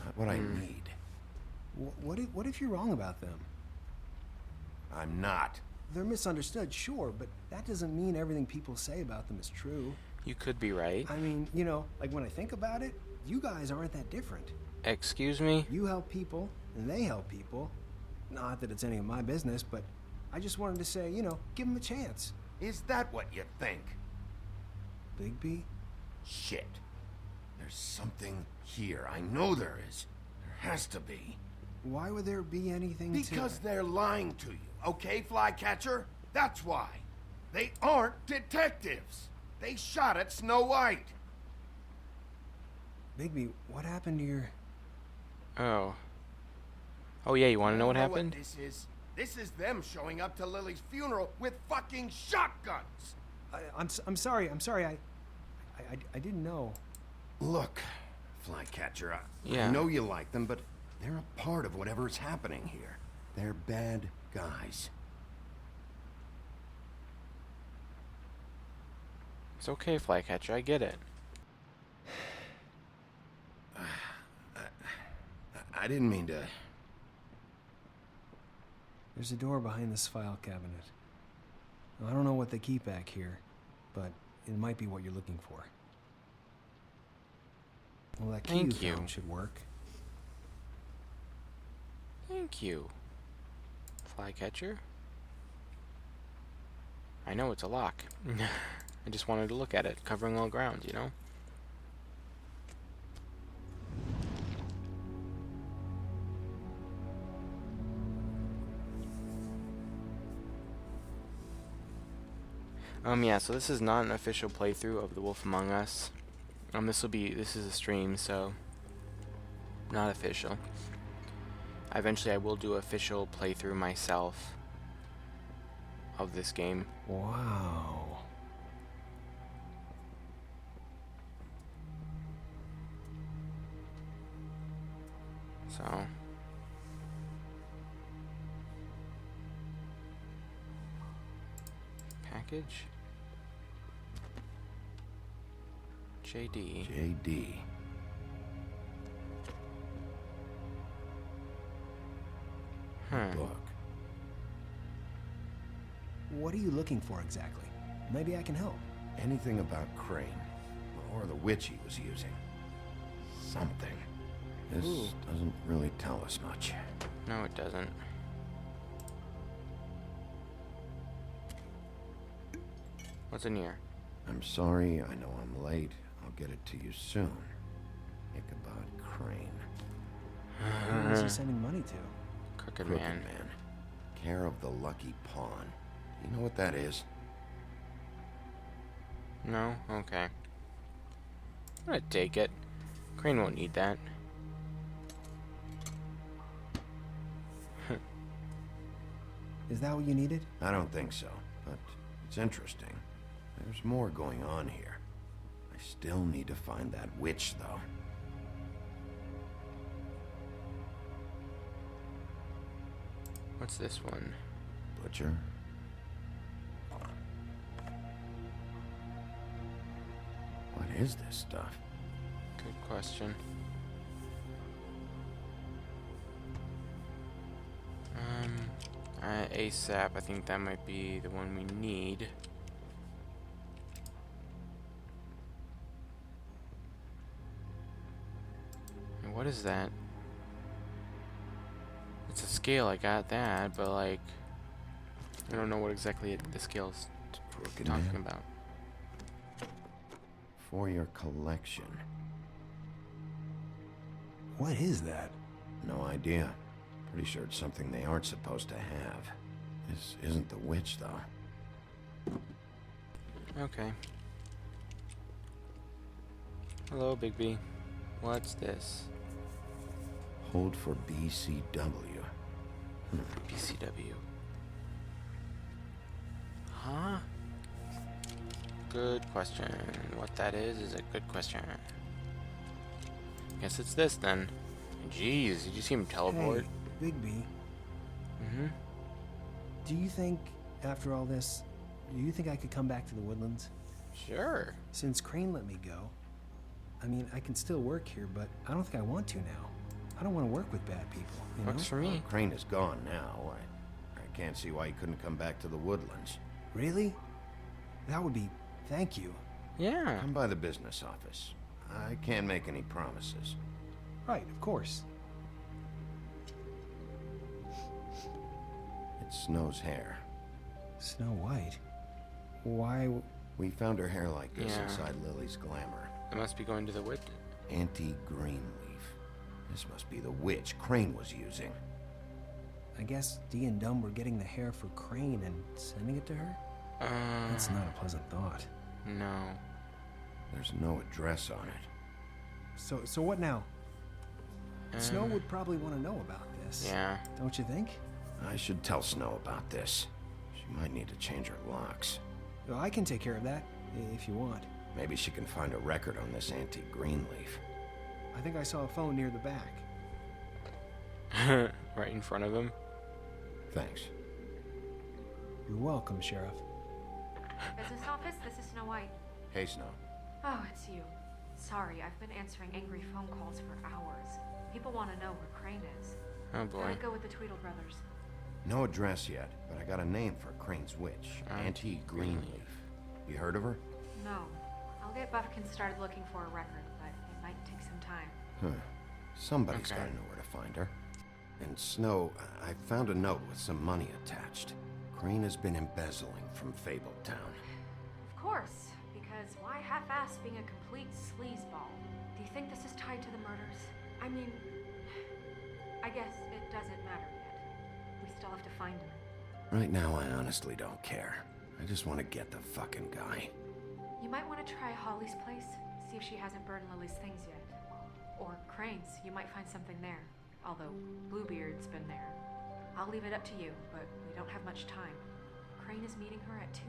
Not what I need. What if you're wrong about them? I'm not. They're misunderstood, sure, but that doesn't mean everything people say about them is true. You could be right. I mean, you know, like when I think about it, you guys aren't that different. Excuse me? You help people, and they help people. Not that it's any of my business, but I just wanted to say, you know, give them a chance. Is that what you think? Bigby? Shit. There's something here. I know there is. There has to be. Why would there be anything Because they're lying to you, okay, Flycatcher? That's why. They aren't detectives. They shot at Snow White. Bigby, what happened to your... Oh. Oh yeah, you want to know what happened? This is them showing up to Lily's funeral with fucking shotguns. I'm sorry. I didn't know. Look, Flycatcher, Yeah. I know you like them, but they're a part of whatever's happening here. They're bad guys. It's okay, Flycatcher, I get it. I didn't mean to... There's a door behind this file cabinet. Now, I don't know what they keep back here, but it might be what you're looking for. Well, that key Thank you. found should work. Thank you, Flycatcher. I know it's a lock. I just wanted to look at it, covering all ground, you know? Yeah, so this is not an official playthrough of The Wolf Among Us. This is a stream, so not official. Eventually I will do official playthrough myself of this game. Wow. So package JD. Book. What are you looking for exactly? Maybe I can help. Anything about Crane, or the witch he was using. Something. This doesn't really tell us much. No, it doesn't. What's in here? I'm sorry, I know I'm late. I'll get it to you soon. Ichabod Crane. Who is he sending money to? Crooked Man. Care of the Lucky Pawn. Do you know what that is? No? Okay. I'm gonna take it. Crane won't need that. Is that what you needed? I don't think so, but it's interesting. There's more going on here. I still need to find that witch, though. What's this one? Butcher? What is this stuff? Good question. ASAP, I think that might be the one we need. And what is that? It's a scale, I got that, but like, I don't know what exactly the scale's talking about. For your collection. What is that? No idea. Pretty sure it's something they aren't supposed to have. This isn't the witch, though. Okay. Hello, Bigby. What's this? Hold for BCW. BCW. Huh? Good question. What that is a good question. Guess it's this then. Jeez, did you see him teleport? Hey, Bigby. Mm-hmm. Do you think, after all this, do you think I could come back to the Woodlands? Sure. Since Crane let me go, I mean, I can still work here, but I don't think I want to now. I don't want to work with bad people, you know? Works for me. Well, Crane is gone now. I can't see why he couldn't come back to the Woodlands. Really? That would be... Thank you. Yeah. Come by the business office. I can't make any promises. Right, of course. It's Snow's hair. Snow White? Why... We found her hair like this Yeah. inside Lily's glamour. It must be going to the witch. Anti-green leaf. This must be the witch Crane was using. I guess Dee and Dumb were getting the hair for Crane and sending it to her? That's not a pleasant thought. No. There's no address on it. So what now? Snow would probably want to know about this. Yeah. Don't you think? I should tell Snow about this. She might need to change her locks. Well, I can take care of that, if you want. Maybe she can find a record on this anti-green leaf. I think I saw a phone near the back. Right in front of him. Thanks. You're welcome, Sheriff. Business office, this is Snow White. Hey, Snow. Oh, it's you. Sorry, I've been answering angry phone calls for hours. People want to know where Crane is. Oh boy. Gotta go with the Tweedle brothers. No address yet, but I got a name for Crane's witch. Anti-green leaf. You heard of her? No. I'll get Buffkin started looking for a record, but it might take some time. Huh. Somebody's got to know where to find her. And Snow, I found a note with some money attached. Crane has been embezzling from Fabletown. Of course, because why half-ass being a complete sleazeball? Do you think this is tied to the murders? I mean, I guess it doesn't matter yet. We still have to find him. Right now, I honestly don't care. I just want to get the fucking guy. You might want to try Holly's place, see if she hasn't burned Lily's things yet. Or Crane's, you might find something there. Although, Bluebeard's been there. I'll leave it up to you, but we don't have much time. Crane is meeting her at 2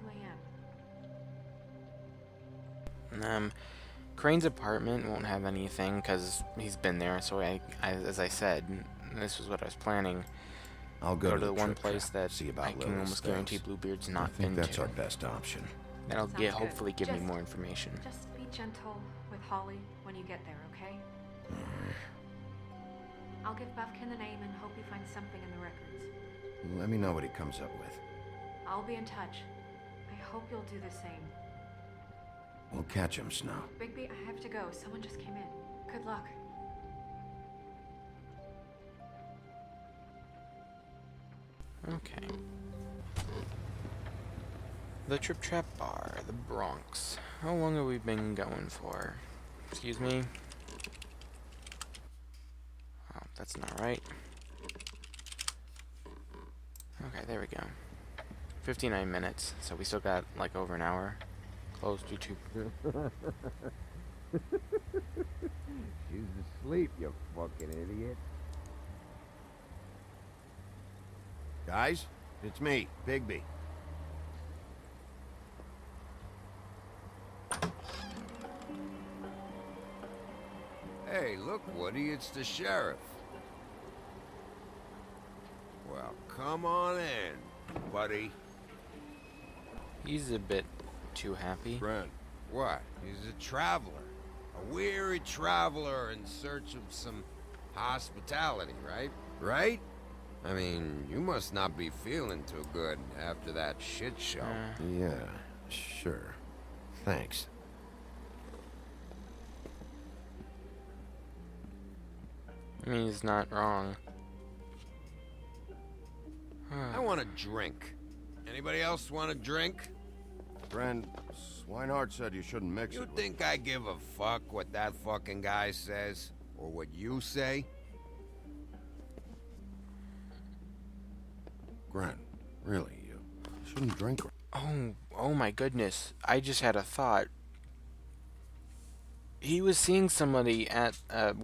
a.m. Crane's apartment won't have anything because he's been there. So as I said, this was what I was planning. I'll go to the one trip place trap, that see about I can Lily's almost things. guarantee Bluebeard's I not think been that's to. our best option. That'll Sounds good. hopefully give me Just- more information. Just be gentle with Holly when you get there, okay? I'll give Buffkin the name and hope he finds something in the records. Let me know what he comes up with. I'll be in touch. I hope you'll do the same. We'll catch him, Snow. Bigby, I have to go. Someone just came in. Good luck. Okay. The Trip Trap Bar, the Bronx. How long have we been going for? Excuse me? Oh, that's not right. Okay, there we go. 59 minutes, so we still got like over an hour. Close to 2. She's asleep, you fucking idiot. Guys, it's me, Bigby. Hey, look, Woody, it's the sheriff. Well, come on in, buddy. He's a bit too happy. Friend. What? He's a traveler. A weary traveler in search of some hospitality, right? Right? I mean, you must not be feeling too good after that shit show. Yeah, sure. Thanks. I mean, he's not wrong. I want a drink. Anybody else want a drink? Friend, Swinehart said you shouldn't mix You it with... think I give a fuck what that fucking guy says? Or what you say? Gren, really, you shouldn't drink... Oh my goodness. I just had a thought. He was seeing somebody at,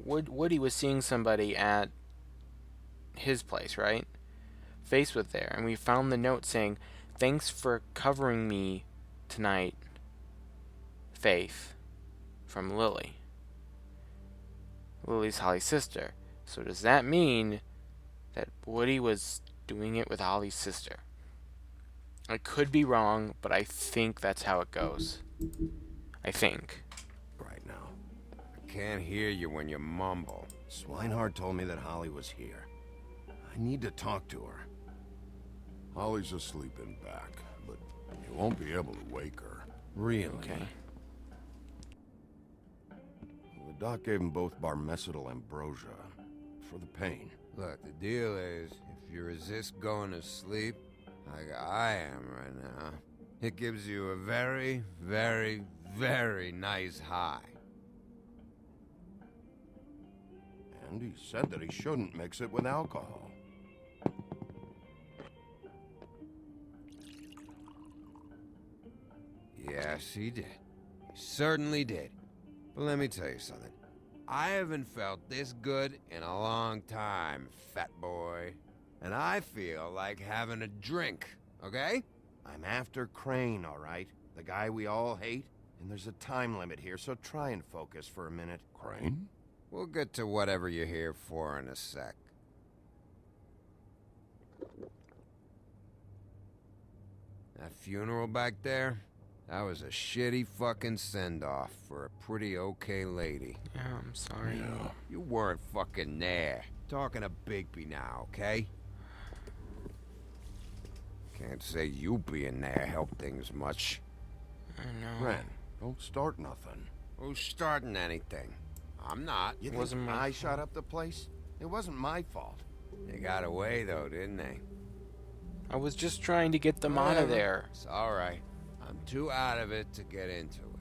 Woody was seeing somebody at his place, right? Face was there, and we found the note saying, "Thanks for covering me tonight, Faith," from Lily. Lily's Holly's sister. So does that mean that Woody was doing it with Holly's sister? I could be wrong, but I think that's how it goes. I think. Right now. I can't hear you when you mumble. Swinehart told me that Holly was here. I need to talk to her. Holly's asleep in back, but you won't be able to wake her. Really? Okay. The doc gave them both barmecidal ambrosia for the pain. Look, the deal is, if you resist going to sleep, like I am right now, it gives you a very, very, very nice high. And he said that he shouldn't mix it with alcohol. Yes, he did. He certainly did. But let me tell you something. I haven't felt this good in a long time, fat boy. And I feel like having a drink, okay? I'm after Crane, all right? The guy we all hate? And there's a time limit here, so try and focus for a minute. Crane? We'll get to whatever you're here for in a sec. That funeral back there? That was a shitty fucking send-off for a pretty okay lady. Yeah, I'm sorry. Yeah. You weren't fucking there. Talking to Bigby now, okay? Can't say you being there helped things much. I know. Ren, don't start nothing. Who's starting anything? I'm not. You think I shot up the place? It wasn't my fault. They got away, though, didn't they? I was just trying to get them out of there. It's alright. I'm too out of it to get into it.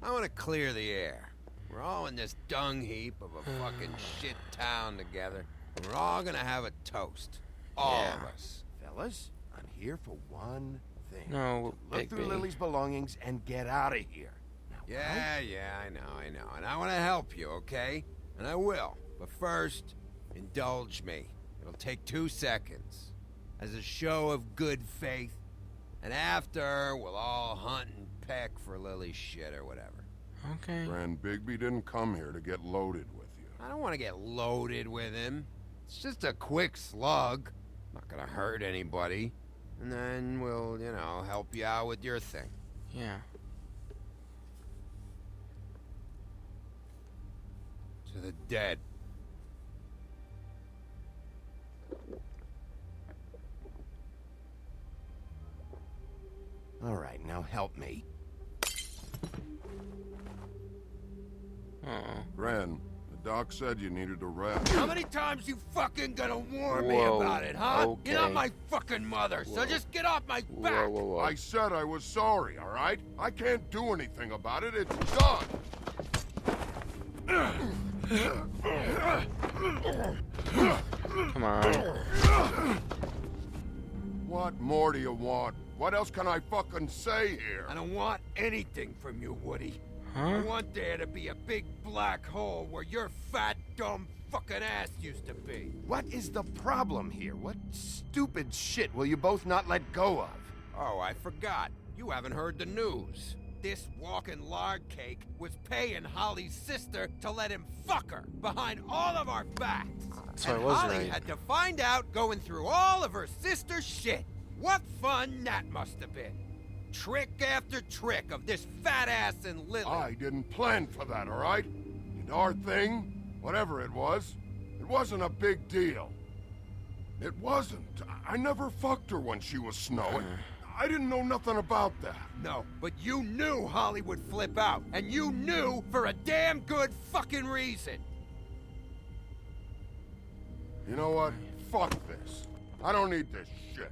I want to clear the air. We're all in this dung heap of a fucking shit town together. And we're all gonna have a toast. All of us. Fellas, I'm here for one thing. No, Look through Lily's belongings and get out of here. Now, Yeah, I know. And I want to help you, okay? And I will. But first, indulge me. It'll take 2 seconds. As a show of good faith. And after, we'll all hunt and peck for Lily's shit or whatever. Okay. Ren, Bigby didn't come here to get loaded with you. I don't want to get loaded with him. It's just a quick slug. Not gonna hurt anybody. And then we'll, help you out with your thing. Yeah. To the dead. All right, now help me. Ren, the doc said you needed a rest. How many times you fucking gonna warn me Whoa, about it, huh? okay. You're not my fucking mother, so just get off my back! I said I was sorry, all right? I can't do anything about it. It's done. Come on. What more do you want? What else can I fucking say here? I don't want anything from you, Woody. Huh? I want there to be a big black hole where your fat, dumb fucking ass used to be. What is the problem here? What stupid shit will you both not let go of? Oh, I forgot. You haven't heard the news. This walking lard cake was paying Holly's sister to let him fuck her behind all of our backs. So and I was Holly right. had to find out going through all of her sister's shit. What fun that must have been. Trick after trick of this fat ass and Lily. I didn't plan for that, all right? And our thing, whatever it wasn't a big deal. It wasn't. I never fucked her when she was snowing. I didn't know nothing about that. No, but you knew Holly would flip out, and you knew for a damn good fucking reason. You know what? Fuck this. I don't need this shit.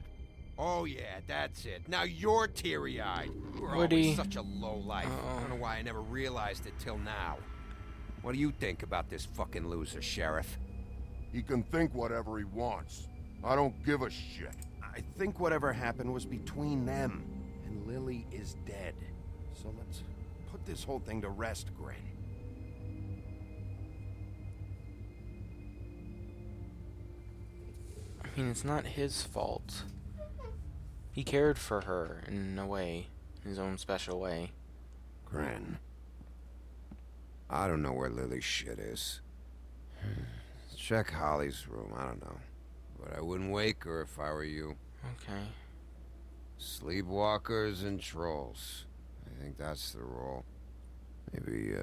Oh yeah, that's it. Now you're teary-eyed. You were Woody. always such a lowlife. I don't know why I never realized it till now. What do you think about this fucking loser, Sheriff? He can think whatever he wants. I don't give a shit. I think whatever happened was between them, and Lily is dead. So let's put this whole thing to rest, Grin. I mean, it's not his fault. He cared for her in a way, in his own special way. Grin. I don't know where Lily's shit is. Check Holly's room, I don't know. But I wouldn't wake her if I were you. Okay. Sleepwalkers and trolls. I think that's the rule. Maybe,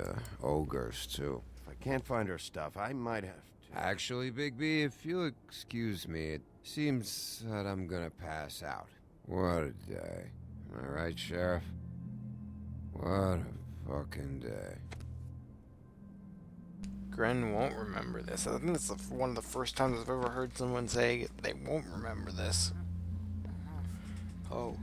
ogres, too. If I can't find her stuff, I might have to... Actually, Bigby, if you'll excuse me, it seems that I'm gonna pass out. What a day. Am I right, Sheriff? What a fucking day. Gren won't remember this. I think it's one of the first times I've ever heard someone say they won't remember this. Oh.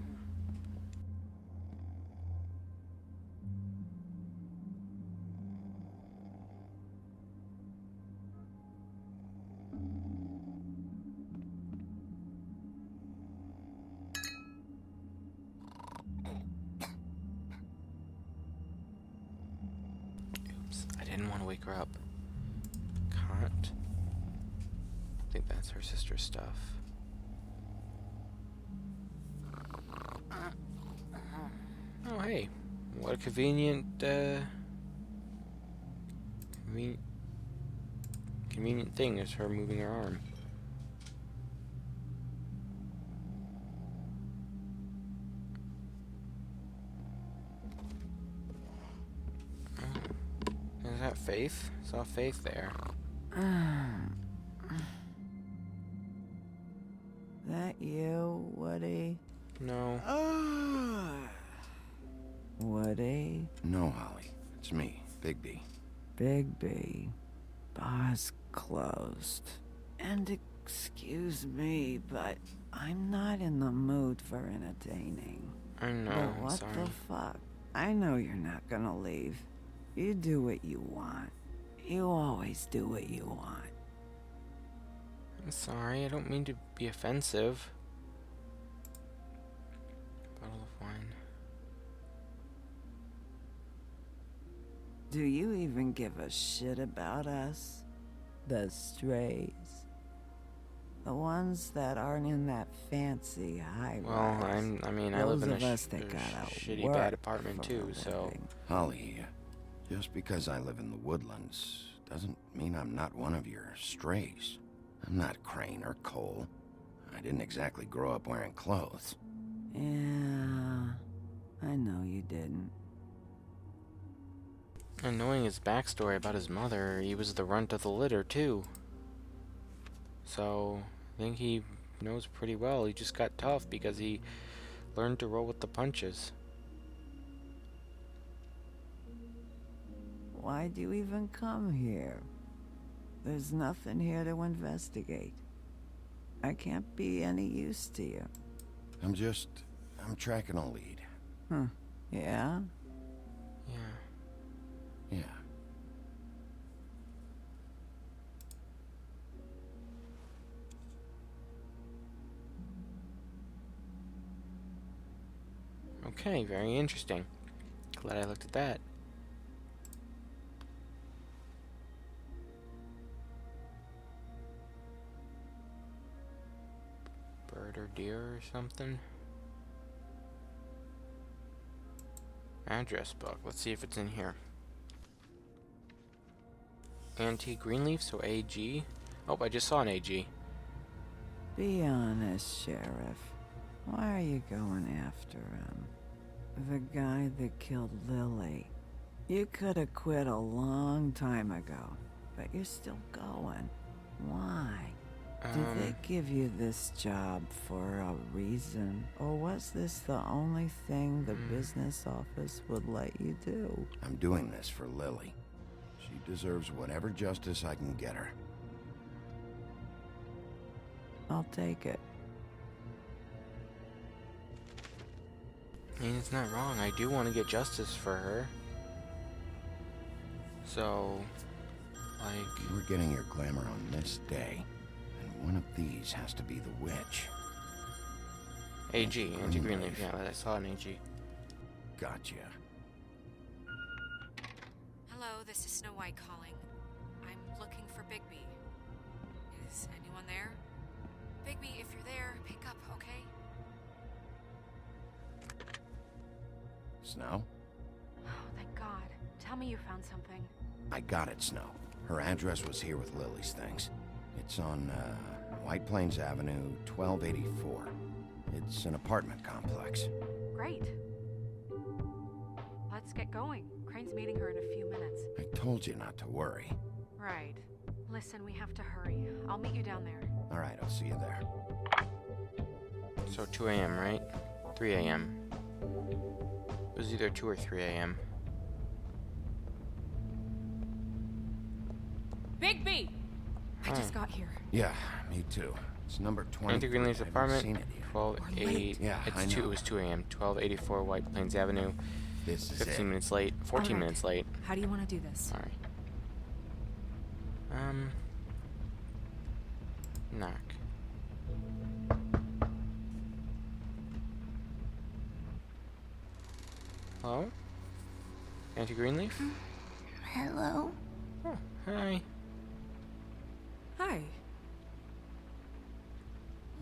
Oops, I didn't want to wake her up. Can't. I think that's her sister's stuff. Oh, hey. What a convenient, convenient thing is her moving her arm. Oh. Is that Faith? Saw Faith there. That you, Woody? No. Woody? No, Holly. It's me, Bigby. Bigby. Bar's closed. And excuse me, but I'm not in the mood for entertaining. I know, But I'm what sorry. the fuck? I know you're not gonna leave. You do what you want. You always do what you want. I'm sorry, I don't mean to be offensive. Bottle of wine. Do you even give a shit about us? The strays? The ones that aren't in that fancy high Well, rise. I mean, I live in a shitty shitty bad apartment too, so... Holly, just because I live in the woodlands doesn't mean I'm not one of your strays. I'm not Crane or Cole. I didn't exactly grow up wearing clothes. Yeah, I know you didn't. And knowing his backstory about his mother, he was the runt of the litter too. So, I think he knows pretty well. He just got tough because he learned to roll with the punches. Why'd you even come here? There's nothing here to investigate. I can't be any use to you. I'm tracking a lead. Huh. Yeah? Yeah. Yeah. Okay, very interesting. Glad I looked at that. Bird or deer or something. Address book. Let's see if it's in here. Antique Greenleaf, so AG. Oh, I just saw an AG. Be honest, Sheriff. Why are you going after him? The guy that killed Lily. You could have quit a long time ago, but you're still going. Why? Did they give you this job for a reason? Or was this the only thing the business office would let you do? I'm doing this for Lily. She deserves whatever justice I can get her. I'll take it. I mean, it's not wrong. I do want to get justice for her. So, like... You were getting your glamour on this day, and one of these has to be the witch. AG, Antique Greenleaf. Yeah, I saw an AG. Gotcha. Hello, this is Snow White calling. I'm looking for Bigby. Is anyone there? Bigby, if you're there, pick up, okay? Snow? Oh, thank God. Tell me you found something. I got it, Snow. Her address was here with Lily's things. It's on, White Plains Avenue, 1284. It's an apartment complex. Great. Let's get going. Crane's meeting her in a few minutes. I told you not to worry. Right. Listen, we have to hurry. I'll meet you down there. All right, I'll see you there. So 2 a.m., right? 3 a.m. It was either 2 or 3 a.m. Bigby! I just got here. Yeah, me too. It's number 20. Auntie Greenleaf's apartment, Seen it here. 12:08. Yeah, I It's 2. know. It was 2 a.m. 1284 White Plains Avenue. This is 15 it. minutes late. 14 Alright. minutes late. How do you want to do this? Sorry. Knock. Hello? Auntie Greenleaf? Hello? Oh, hi. Hi.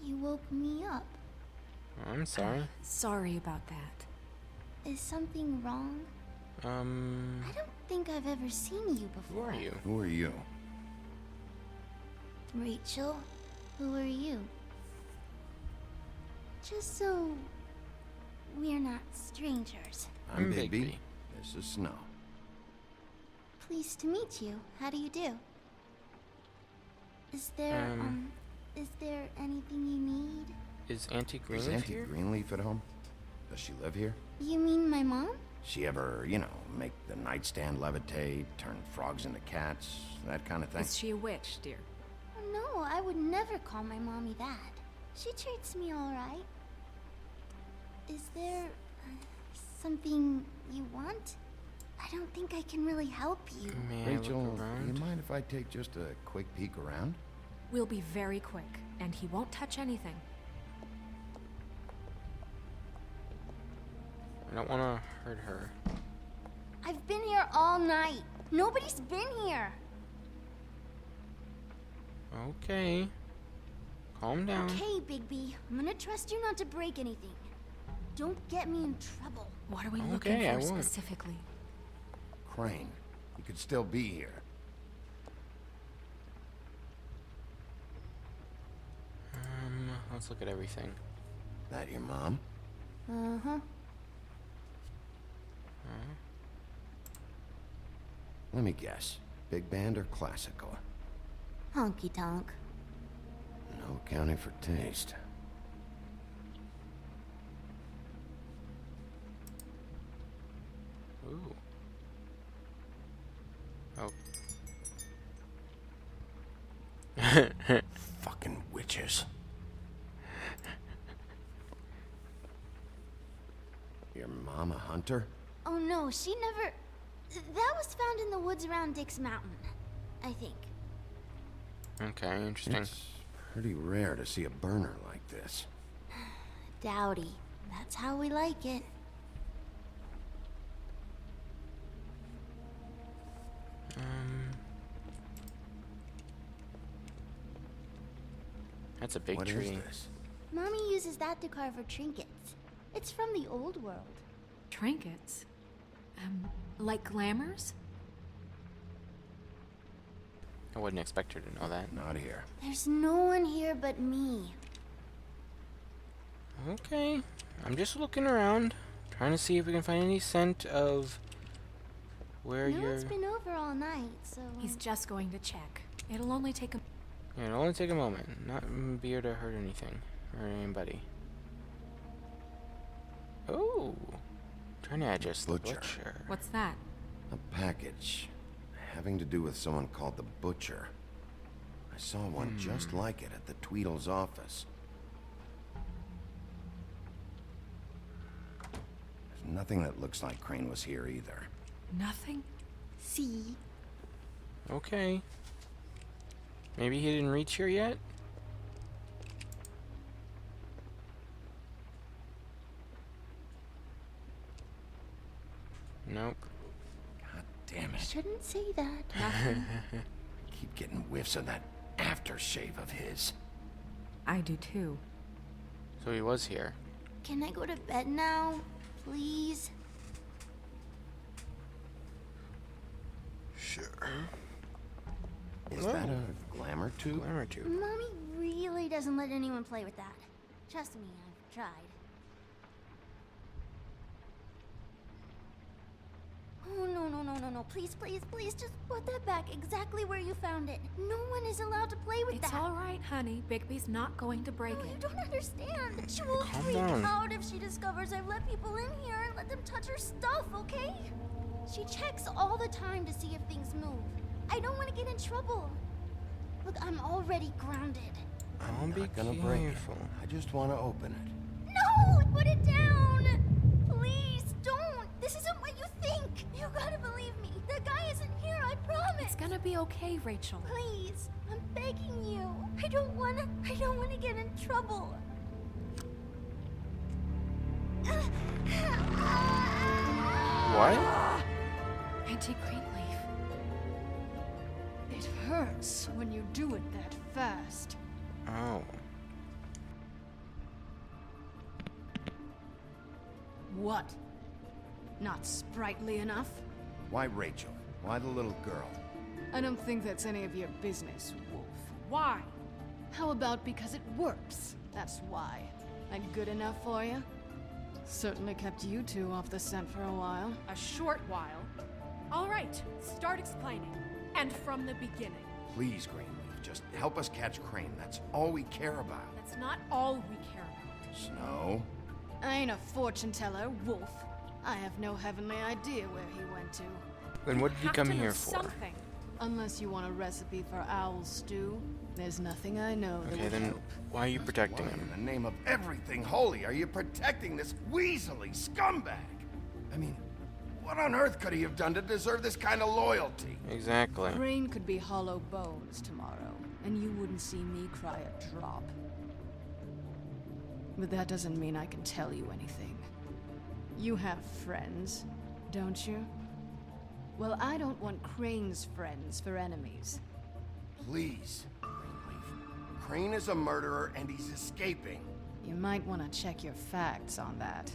You woke me up. I'm sorry. Sorry about that. Is something wrong? I don't think I've ever seen you before. Who are you? Who are you? Rachel, who are you? Just so we're not strangers. I'm Bigby. Bigby. This is Snow. Pleased to meet you. How do you do? Is there, is there anything you need? Is Auntie Is Greenleaf Auntie here? Greenleaf at home? Does she live here? You mean my mom? She ever, make the nightstand levitate, turn frogs into cats, that kind of thing? Is she a witch, dear? No, I would never call my mommy that. She treats me all right. Is there something you want? I don't think I can really help you. May I Rachel, look do around? you mind if I take just a quick peek around? We'll be very quick, and he won't touch anything. I don't want to hurt her. I've been here all night. Nobody's been here. Okay. Calm down. Okay, Bigby. I'm gonna trust you not to break anything. Don't get me in trouble. What are we Okay, looking I for won't. specifically? Crane, you could still be here. Let's look at everything. That your mom? Uh-huh. Let me guess. Big band or classical? Honky tonk. No accounting for taste. Ooh. Oh. Fucking witches. Your mom a hunter? Oh no, she never... That was found in the woods around Dick's Mountain, I think. Okay, interesting. It's pretty rare to see a burner like this. Dowdy. That's how we like it. That's a big What tree. is this? Mommy uses that to carve her trinkets. It's from the old world. Trinkets? Like glamours? I wouldn't expect her to know that. Not here. There's no one here but me. Okay. I'm just looking around, trying to see if we can find any scent of where No you're... one's been over all night, so... He's just going to check. It'll only take a... Yeah, it'll only take a moment. Not be here to hurt anything or anybody. Oh, trying to address the Butcher. butcher. What's that? A package having to do with someone called the Butcher. I saw one just like it at the Tweedle's office. There's nothing that looks like Crane was here either. Nothing? See? Okay. Maybe he didn't reach here yet? Nope. God damn it. Shouldn't say that. Nothing. Keep getting whiffs of that aftershave of his. I do too. So he was here. Can I go to bed now? Please? Sure. Is that a glamour tube? Glamour tube. Mommy really doesn't let anyone play with that. Trust me, I've tried. Oh, no. Please, just put that back exactly where you found it. No one is allowed to play with that. It's all right, honey. Bigby's not going to break it. You don't understand. She will freak out if she discovers I've let people in here and let them touch her stuff, okay? She checks all the time to see if things move. I don't want to get in trouble. Look, I'm already grounded. I'm not gonna break it. I just want to open it. No! Put it down! Please, don't! This isn't what you think! You gotta believe me. The guy isn't here, I promise! It's gonna be okay, Rachel. Please, I'm begging you. I don't wanna get in trouble. What? Auntie Greenleaf. It hurts when you do it that fast. Oh. What? Not sprightly enough? Why Rachel? Why the little girl? I don't think that's any of your business, Wolf. Why? How about because it works? That's why. And good enough for you? Certainly kept you two off the scent for a while. A short while. All right, start explaining. And from the beginning. Please, Greenleaf, just help us catch Crane. That's all we care about. That's not all we care about. Snow? I ain't a fortune teller, Wolf. I have no heavenly idea where he went to. Then what did you come here for? Something. Unless you want a recipe for owl stew, there's nothing I know that Okay, would then help. why are you protecting Why him? in the name of everything holy are you protecting this weaselly scumbag? I mean, what on earth could he have done to deserve this kind of loyalty? Exactly. Crane could be hollow bones tomorrow, and you wouldn't see me cry a drop. But that doesn't mean I can tell you anything. You have friends, don't you? Well, I don't want Crane's friends for enemies. Please, Greenleaf. Crane is a murderer and he's escaping. You might want to check your facts on that.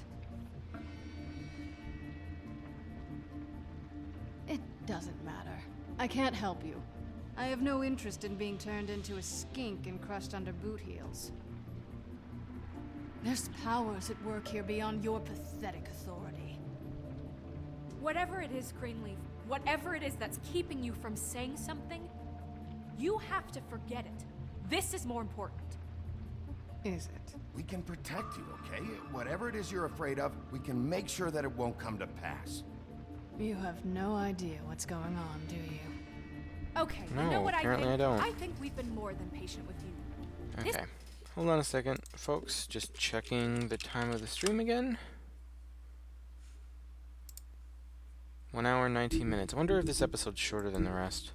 It doesn't matter. I can't help you. I have no interest in being turned into a skink and crushed under boot heels. There's powers at work here beyond your pathetic authority. Whatever it is, Greenleaf, whatever it is that's keeping you from saying something, you have to forget it. This is more important. Is it? We can protect you, okay? Whatever it is you're afraid of, we can make sure that it won't come to pass. You have no idea what's going on, do you? Okay, No, you know what apparently I I think? don't. I think we've been more than patient with you. Okay. Hold on a second, folks. Just checking the time of the stream again. 1 hour and 19 minutes. I wonder if this episode's shorter than the rest.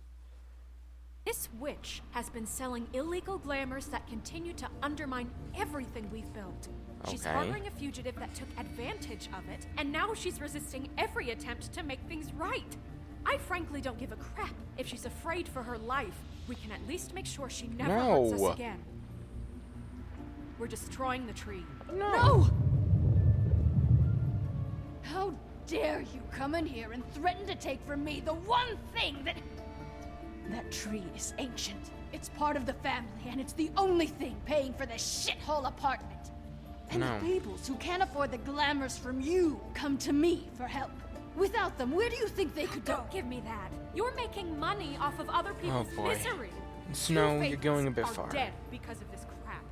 This witch has been selling illegal glamours that continue to undermine everything we've built. She's Okay. harboring a fugitive that took advantage of it, and now she's resisting every attempt to make things right. I frankly don't give a crap if she's afraid for her life. We can at least make sure she never hurts us again. We're destroying the tree. No! How dare you come in here and threaten to take from me the one thing that... That tree is ancient. It's part of the family, and it's the only thing paying for this shithole apartment. And No. the Fables who can't afford the glamours from you come to me for help. Without them, where do you think they could go? Don't give me that. You're making money off of other people's boy. misery. Snow, Two you're going a Fables bit are far. dead because of this crap.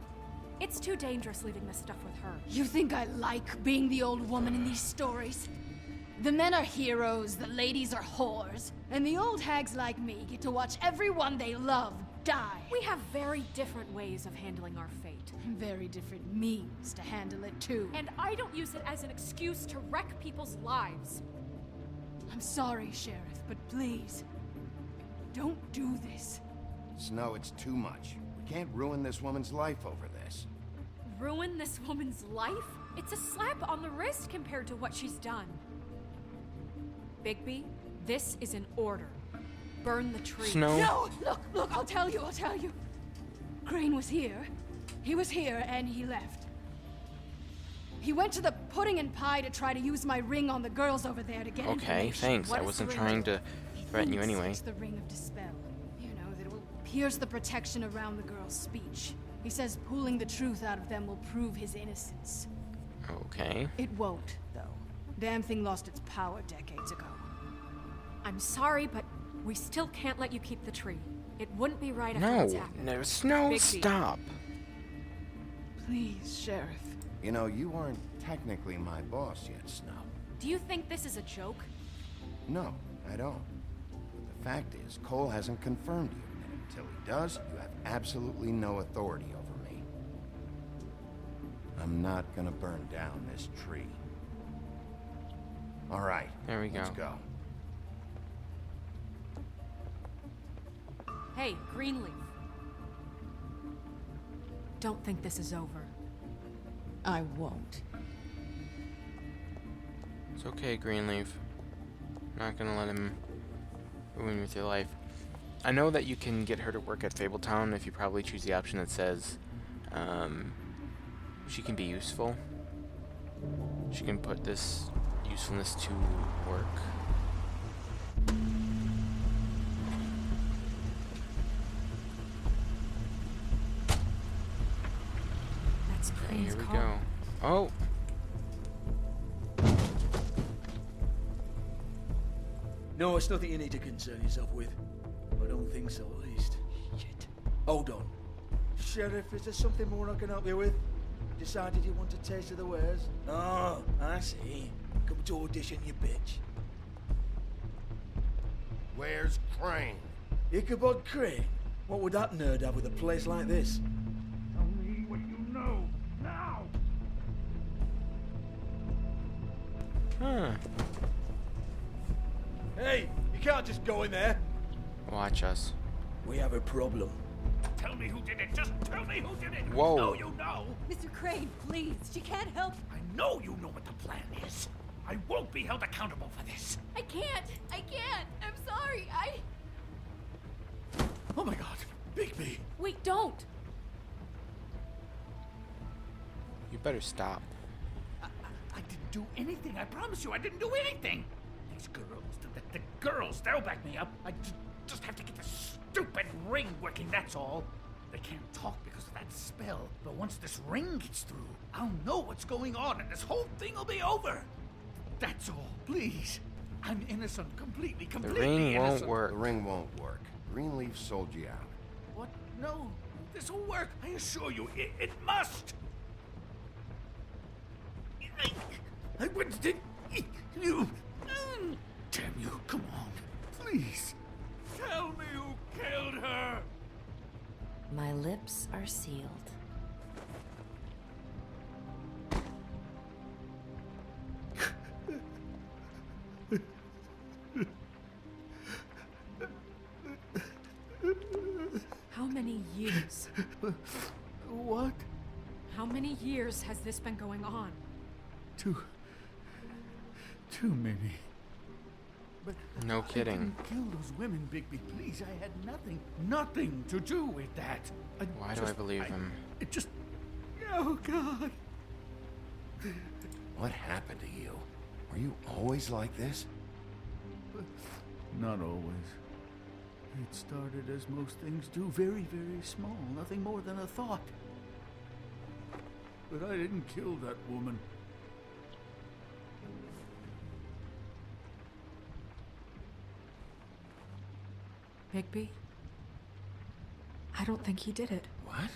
It's too dangerous leaving this stuff with her. You think I like being the old woman in these stories? The men are heroes, the ladies are whores, and the old hags like me get to watch everyone they love die. We have very different ways of handling our fate. Very different means to handle it, too. And I don't use it as an excuse to wreck people's lives. I'm sorry, Sheriff, but please, don't do this. Snow, it's too much. We can't ruin this woman's life over this. Ruin this woman's life? It's a slap on the wrist compared to what she's done. Bigby, this is an order. Burn the tree. Snow. No! Look, I'll tell you. Crane was here. He was here, and he left. He went to the pudding and pie to try to use my ring on the girls over there to get Okay, information. thanks. What I is wasn't the trying ring? to threaten you thinks anyway. it's the ring of dispel. You know, that it will pierce the protection around the girl's speech. He says pulling the truth out of them will prove his innocence. Okay. It won't, though. Damn thing lost its power decades ago. I'm sorry, but we still can't let you keep the tree. It wouldn't be right if No, what's happened. no, Snow, Bigby. stop. Please, Sheriff. You know, you aren't technically my boss yet, Snow. Do you think this is a joke? No, I don't. But the fact is, Cole hasn't confirmed you, and until he does, you have absolutely no authority over me. I'm not gonna burn down this tree. All right, there we go. Let's go. Hey, Greenleaf. Don't think this is over. I won't. It's okay, Greenleaf. Not gonna let him ruin with your life. I know that you can get her to work at Fabletown if you probably choose the option that says she can be useful. She can put this usefulness to work. That's Okay, Crane's here we call. go. Oh! No, it's nothing you need to concern yourself with. I don't think so, at least. Shit. Hold on. Sheriff, is there something more I can help you with? Decided you want a taste of the wares? Oh, I see. Come to audition, you bitch. Where's Crane? Ichabod Crane? What would that nerd have with a place like this? Tell me what you know, now! Huh. Hey, you can't just go in there. Watch us. We have a problem. Tell me who did it. Just tell me who did it. Whoa. I know you know. Mr. Crane, please. She can't help. I know you know what the plan is. I won't be held accountable for this. I can't. I'm sorry. Oh my god, Bigby. Wait, don't! You better stop. I didn't do anything. I promise you, I didn't do anything. These girls, the girls, they'll back me up. I just have to get this stupid ring working, that's all. They can't talk because of that spell, but once this ring gets through, I'll know what's going on and this whole thing will be over. That's all, please. I'm innocent, completely The innocent. ring won't work. The ring won't work. Greenleaf sold you out. What? No, this will work. I assure you, it must. I wouldn't did you. Damn you! Come on, please. Tell me who killed her. My lips are sealed. How many years? What? How many years has this been going on? Too many. But No kidding. I didn't kill those women, Bigby. Please, I had nothing to do with that. Why do I believe him? It just. Oh God. What happened to you? Were you always like this? Not always. It started as most things do, very, very small, nothing more than a thought. But I didn't kill that woman. Bigby? I don't think he did it. What?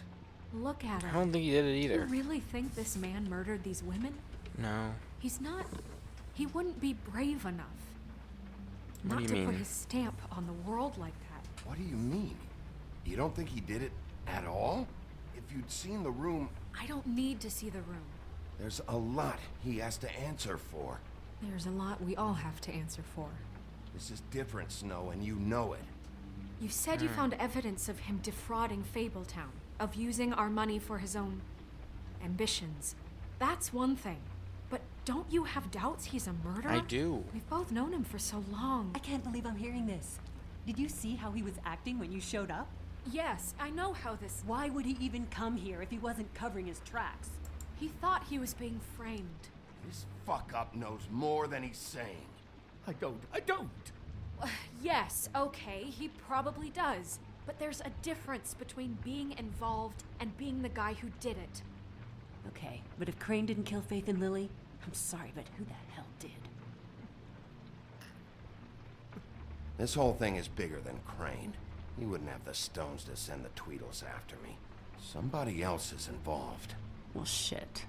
Look at her. I don't think he did it either. You really think this man murdered these women? No. He's not. He wouldn't be brave enough. What do Not you to put mean? his stamp on the world like that. What do you mean? You don't think he did it at all? If you'd seen the room, I don't need to see the room. there's a lot he has to answer for. There's a lot we all have to answer for. This is different, Snow, and you know it. You said you found evidence of him defrauding Fabletown, of using our money for his own ambitions. That's one thing. But don't you have doubts he's a murderer? I do. We've both known him for so long. I can't believe I'm hearing this. Did you see how he was acting when you showed up? Yes, I know how this... Why would he even come here if he wasn't covering his tracks? He thought he was being framed. This fuck-up knows more than he's saying. I don't. Yes, okay, he probably does. But there's a difference between being involved and being the guy who did it. Okay, but if Crane didn't kill Faith and Lily, I'm sorry, but who the hell did? This whole thing is bigger than Crane. He wouldn't have the stones to send the Tweedles after me. Somebody else is involved. Well, shit.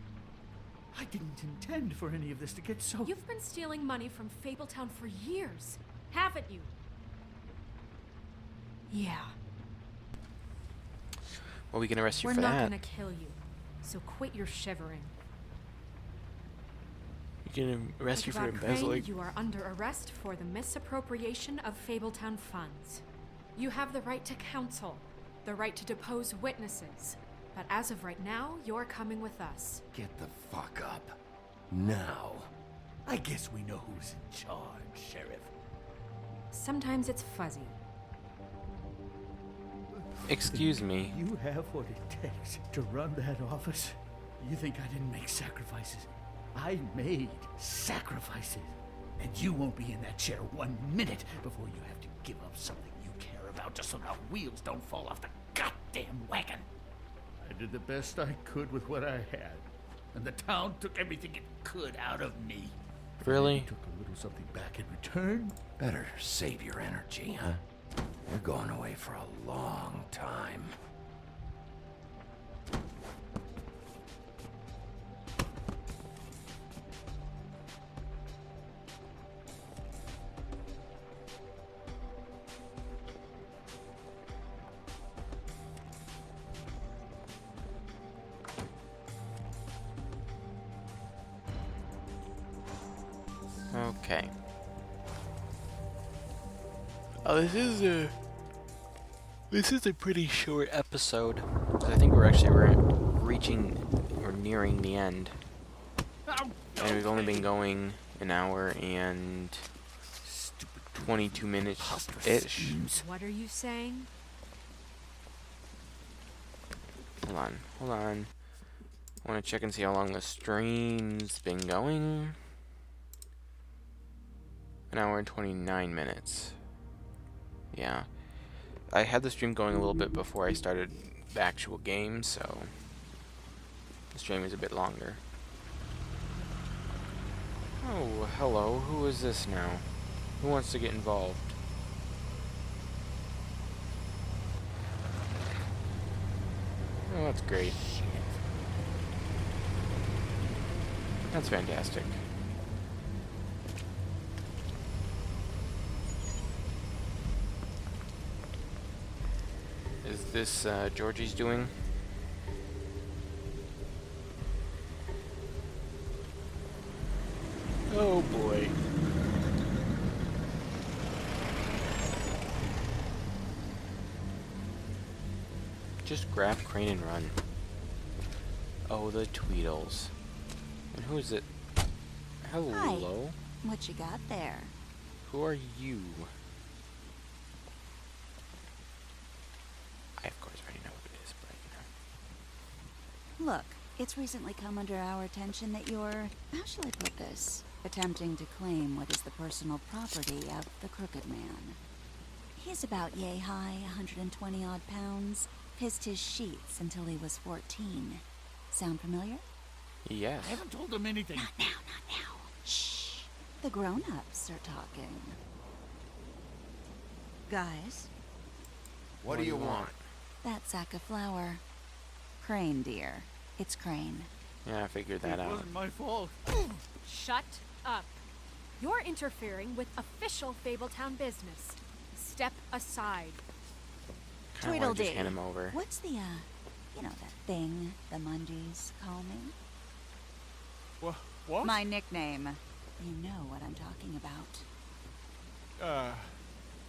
I didn't intend for any of this to get so... You've been stealing money from Fabletown for years, haven't you? Yeah. Well, we can arrest you We're for not that. gonna kill you, so quit your shivering. We can arrest you for Ichabod Crane, embezzling. you are under arrest for the misappropriation of Fabletown funds. You have the right to counsel, the right to depose witnesses, but as of right now, you're coming with us. Get the fuck up. Now. I guess we know who's in charge, Sheriff. Sometimes it's fuzzy. Excuse me. You have what it takes to run that office? You think I didn't make sacrifices? I made sacrifices. And you won't be in that chair 1 minute before you have to give up something you care about just so the wheels don't fall off the goddamn wagon. I did the best I could with what I had. And the town took everything it could out of me. Really? Took a little something back in return. Better save your energy, huh? You're going away for a long time. Okay. Oh, this is a pretty short episode. I think we're actually reaching or nearing the end, and we've only been going an hour and 22 minutes ish. What are you saying? Hold on. I want to check and see how long the stream's been going. An hour and 29 minutes. Yeah. I had the stream going a little bit before I started the actual game, so the stream is a bit longer. Oh, hello. Who is this now? Who wants to get involved? Oh, that's great. That's fantastic. Is this Georgie's doing? Oh boy. Just grab Crane and run. Oh, the Tweedles. And who is it? Hello? Hi. What you got there? Who are you? I of course already know who it is, but you know. Look, it's recently come under our attention that you're, how shall I put this, attempting to claim what is the personal property of the Crooked Man. He's about yay high, 120 odd pounds, pissed his sheets until he was 14. Sound familiar? Yes. I haven't told him anything. Not now. Shh. The grown-ups are talking. Guys? What do you want? That sack of flour. Crane, dear. It's Crane. Yeah, I figured that out. It wasn't my fault. Shut up. You're interfering with official Fabletown business. Step aside. Kinda wanna just hand him over. What's the, you know, that thing the Mundies call me? What? My nickname. You know what I'm talking about.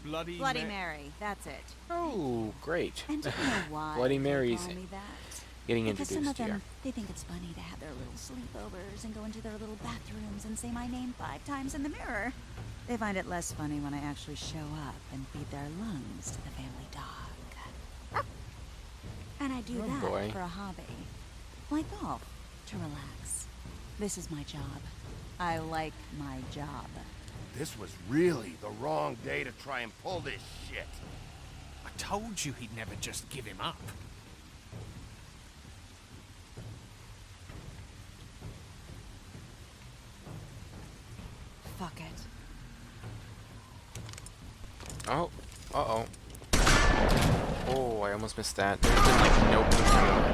Bloody Mary. That's it. Oh, great. And do you know why Bloody they Mary's call me that? getting Because some of introduced them, here. they think it's funny to have their little sleepovers and go into their little bathrooms and say my name 5 times in the mirror. They find it less funny when I actually show up and feed their lungs to the family dog. And I do that boy. for a hobby. Like golf, to relax. This is my job. I like my job. This was really the wrong day to try and pull this shit. I told you he'd never just give him up. Fuck it. Oh. Uh-oh. Oh, I almost missed that. There's been like no quick time.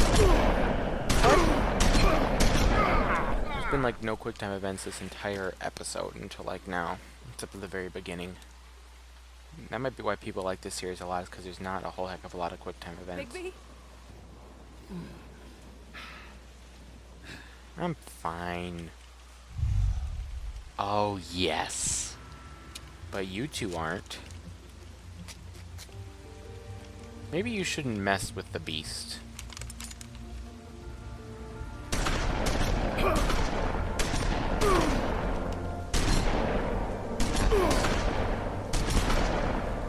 There's been like no quick time events this entire episode until like now. Except at the very beginning. That might be why people like this series a lot, is because there's not a whole heck of a lot of quick time events. Bigby? I'm fine. Oh, yes. But you two aren't. Maybe you shouldn't mess with the beast.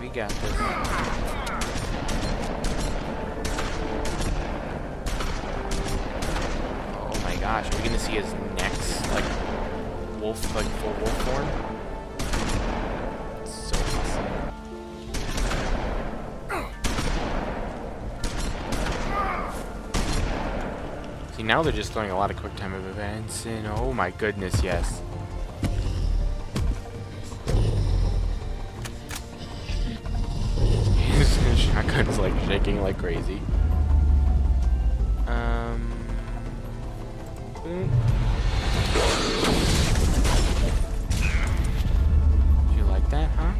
We got this. Oh my gosh, are we gonna see his next, like, wolf, like, full wolf form? So awesome. See, now they're just throwing a lot of quick time events in. Oh my goodness, yes. His shotgun's like shaking like crazy. Do you like that, huh?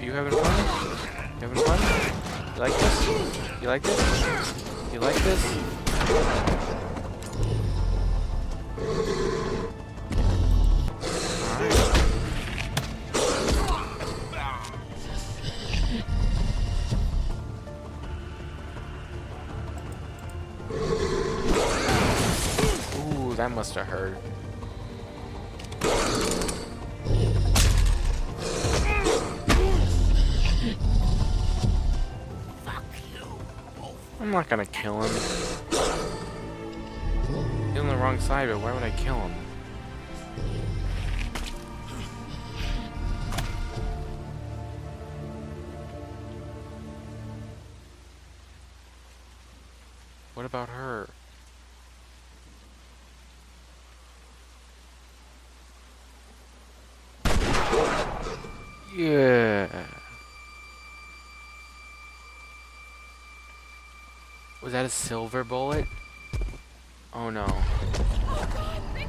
You having fun? You having fun? You like this? You like this? You like this? Ooh, that must have hurt. I'm not gonna kill him. He's on the wrong side, but why would I kill him? What about her? Yeah. Was that a silver bullet? Oh no. It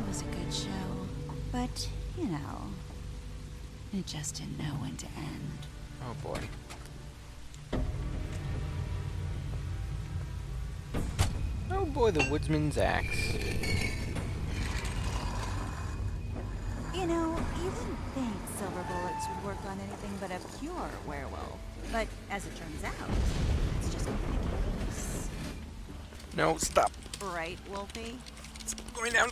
was a good show, but, you know, it just didn't know when to end. Oh boy. Oh boy, the woodsman's axe. You know, you wouldn't think silver bullets would work on anything but a pure werewolf. But as it turns out, it's just ridiculous. No, stop. Right, Wolfie? It's going down.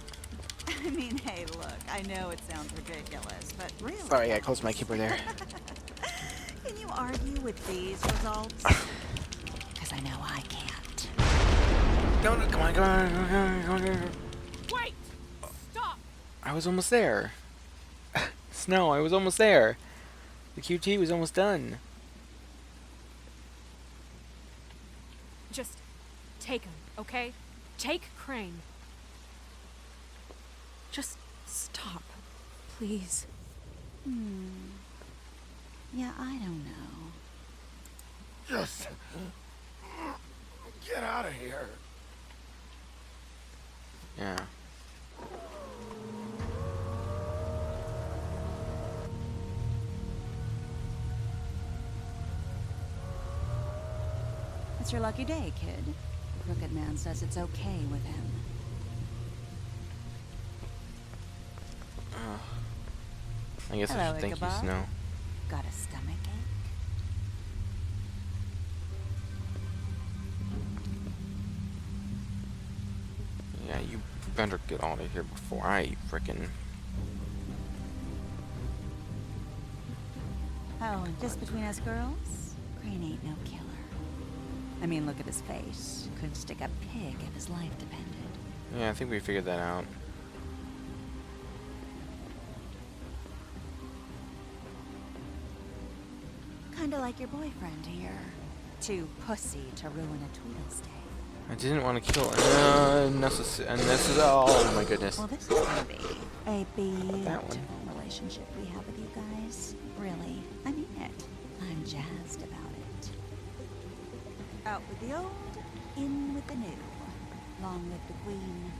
I mean, hey, look, I know it sounds ridiculous, but really... Sorry, I closed my keyboard there. Can you argue with these results? Because I know I can't. No, no, come on, come on, come on, come on, come on. Wait! Stop! I was almost there. Snow, I was almost there. The QT was almost done. Just take him, okay? Take Crane. Just stop, please. Yeah, I don't know. Just get out of here. Yeah. It's your lucky day, kid. The Crooked Man says it's okay with him. I guess Hello, I should thank you, Ichabod. Snow. Got a stomachache? Yeah, you better get out of here before I frickin'... Oh, and just between us girls, Crane ain't no killer. I mean, look at his face. Couldn't stick a pig if his life depended. Yeah, I think we figured that out. Kinda like your boyfriend here. Too pussy to ruin a Tweedle's day. I didn't want to kill unnecessary. Oh my goodness. Well, this is gonna be a That beautiful one. relationship we have with you guys. Really, I mean it. I'm jazzed about it. Out with the old, in with the new. Long live the queen.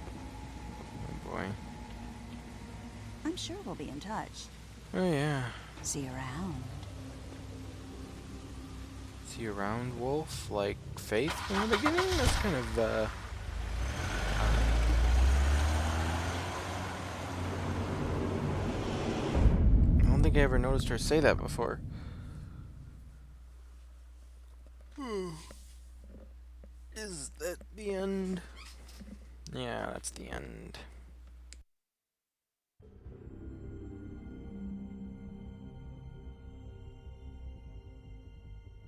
Oh boy. I'm sure we'll be in touch. Oh yeah. See you around. See you around, Wolf? Like Faith from the beginning? That's kind of I don't think I ever noticed her say that before. Is that the end? Yeah, that's the end.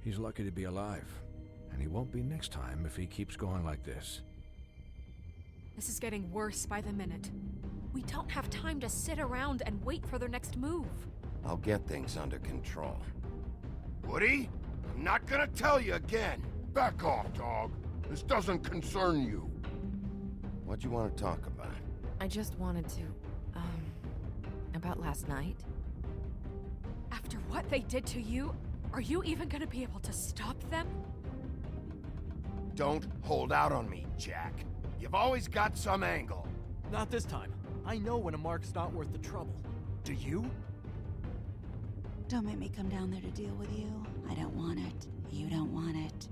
He's lucky to be alive, and he won't be next time if he keeps going like this. This is getting worse by the minute. We don't have time to sit around and wait for their next move. I'll get things under control. Woody, I'm not gonna tell you again. Back off, dog. This doesn't concern you. What you want to talk about? I just wanted to, about last night. After what they did to you, are you even gonna be able to stop them? Don't hold out on me, Jack. You've always got some angle. Not this time. I know when a mark's not worth the trouble. Do you? Don't make me come down there to deal with you. I don't want it. You don't want it.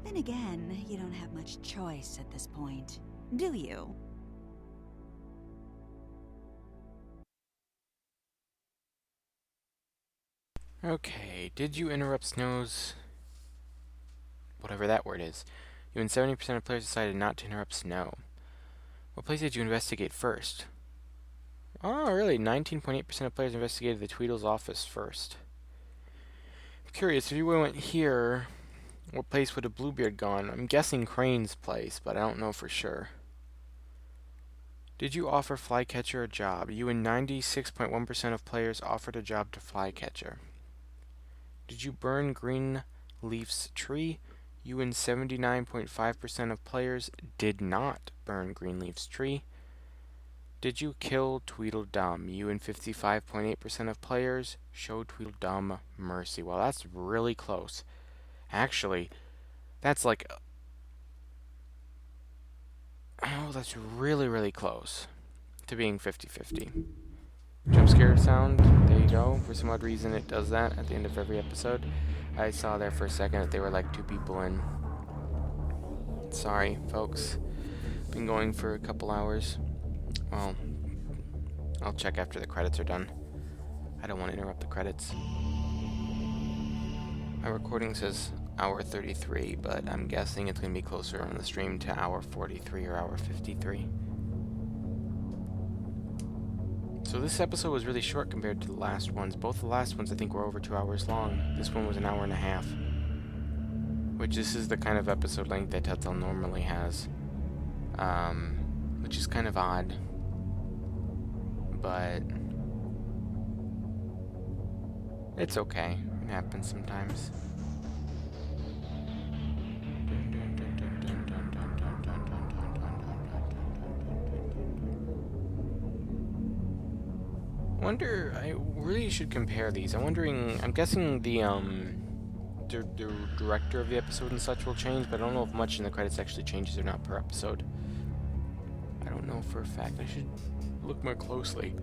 Then again, you don't have much choice at this point, do you? Okay, did you interrupt Snow's... whatever that word is? You and 70% of players decided not to interrupt Snow. What place did you investigate first? Oh, really? 19.8% of players investigated the Tweedle's office first. I'm curious, if you went here, what place would a Bluebeard gone? I'm guessing Crane's place, but I don't know for sure. Did you offer Flycatcher a job? You and 96.1% of players offered a job to Flycatcher. Did you burn Greenleaf's tree? You and 79.5% of players did not burn Greenleaf's tree. Did you kill Tweedledum? You and 55.8% of players showed Tweedledum mercy. Well, that's really close. Actually, that's like... oh, that's really, really close to being 50-50. Jump scare sound, there you go. For some odd reason it does that at the end of every episode. I saw there for a second that they were like 2 people in. Sorry, folks. Been going for a couple hours. Well, I'll check after the credits are done. I don't want to interrupt the credits. My recording says hour 33, but I'm guessing it's going to be closer on the stream to hour 43 or hour 53. So this episode was really short compared to the last ones. Both the last ones I think were over 2 hours long. This one was an hour and a half. Which this is the kind of episode length that Telltale normally has. Which is kind of odd. But it's okay. It happens sometimes. I really should compare these. I'm guessing the director of the episode and such will change, but I don't know if much in the credits actually changes or not per episode. I don't know for a fact. I should look more closely.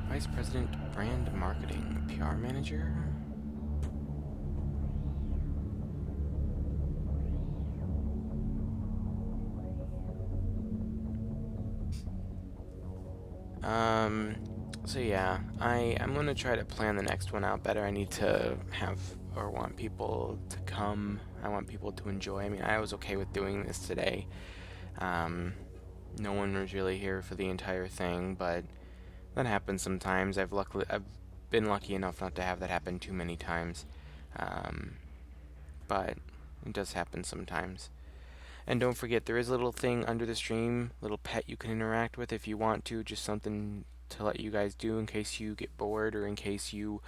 Vice President Brand Marketing, PR Manager. So yeah, I'm gonna try to plan the next one out better. I need to have or want people to come. I want people to enjoy. I mean, I was okay with doing this today. No one was really here for the entire thing, but that happens sometimes. I've been lucky enough not to have that happen too many times. But it does happen sometimes. And don't forget, there is a little thing under the stream, little pet you can interact with if you want to, just something to let you guys do in case you get bored or in case you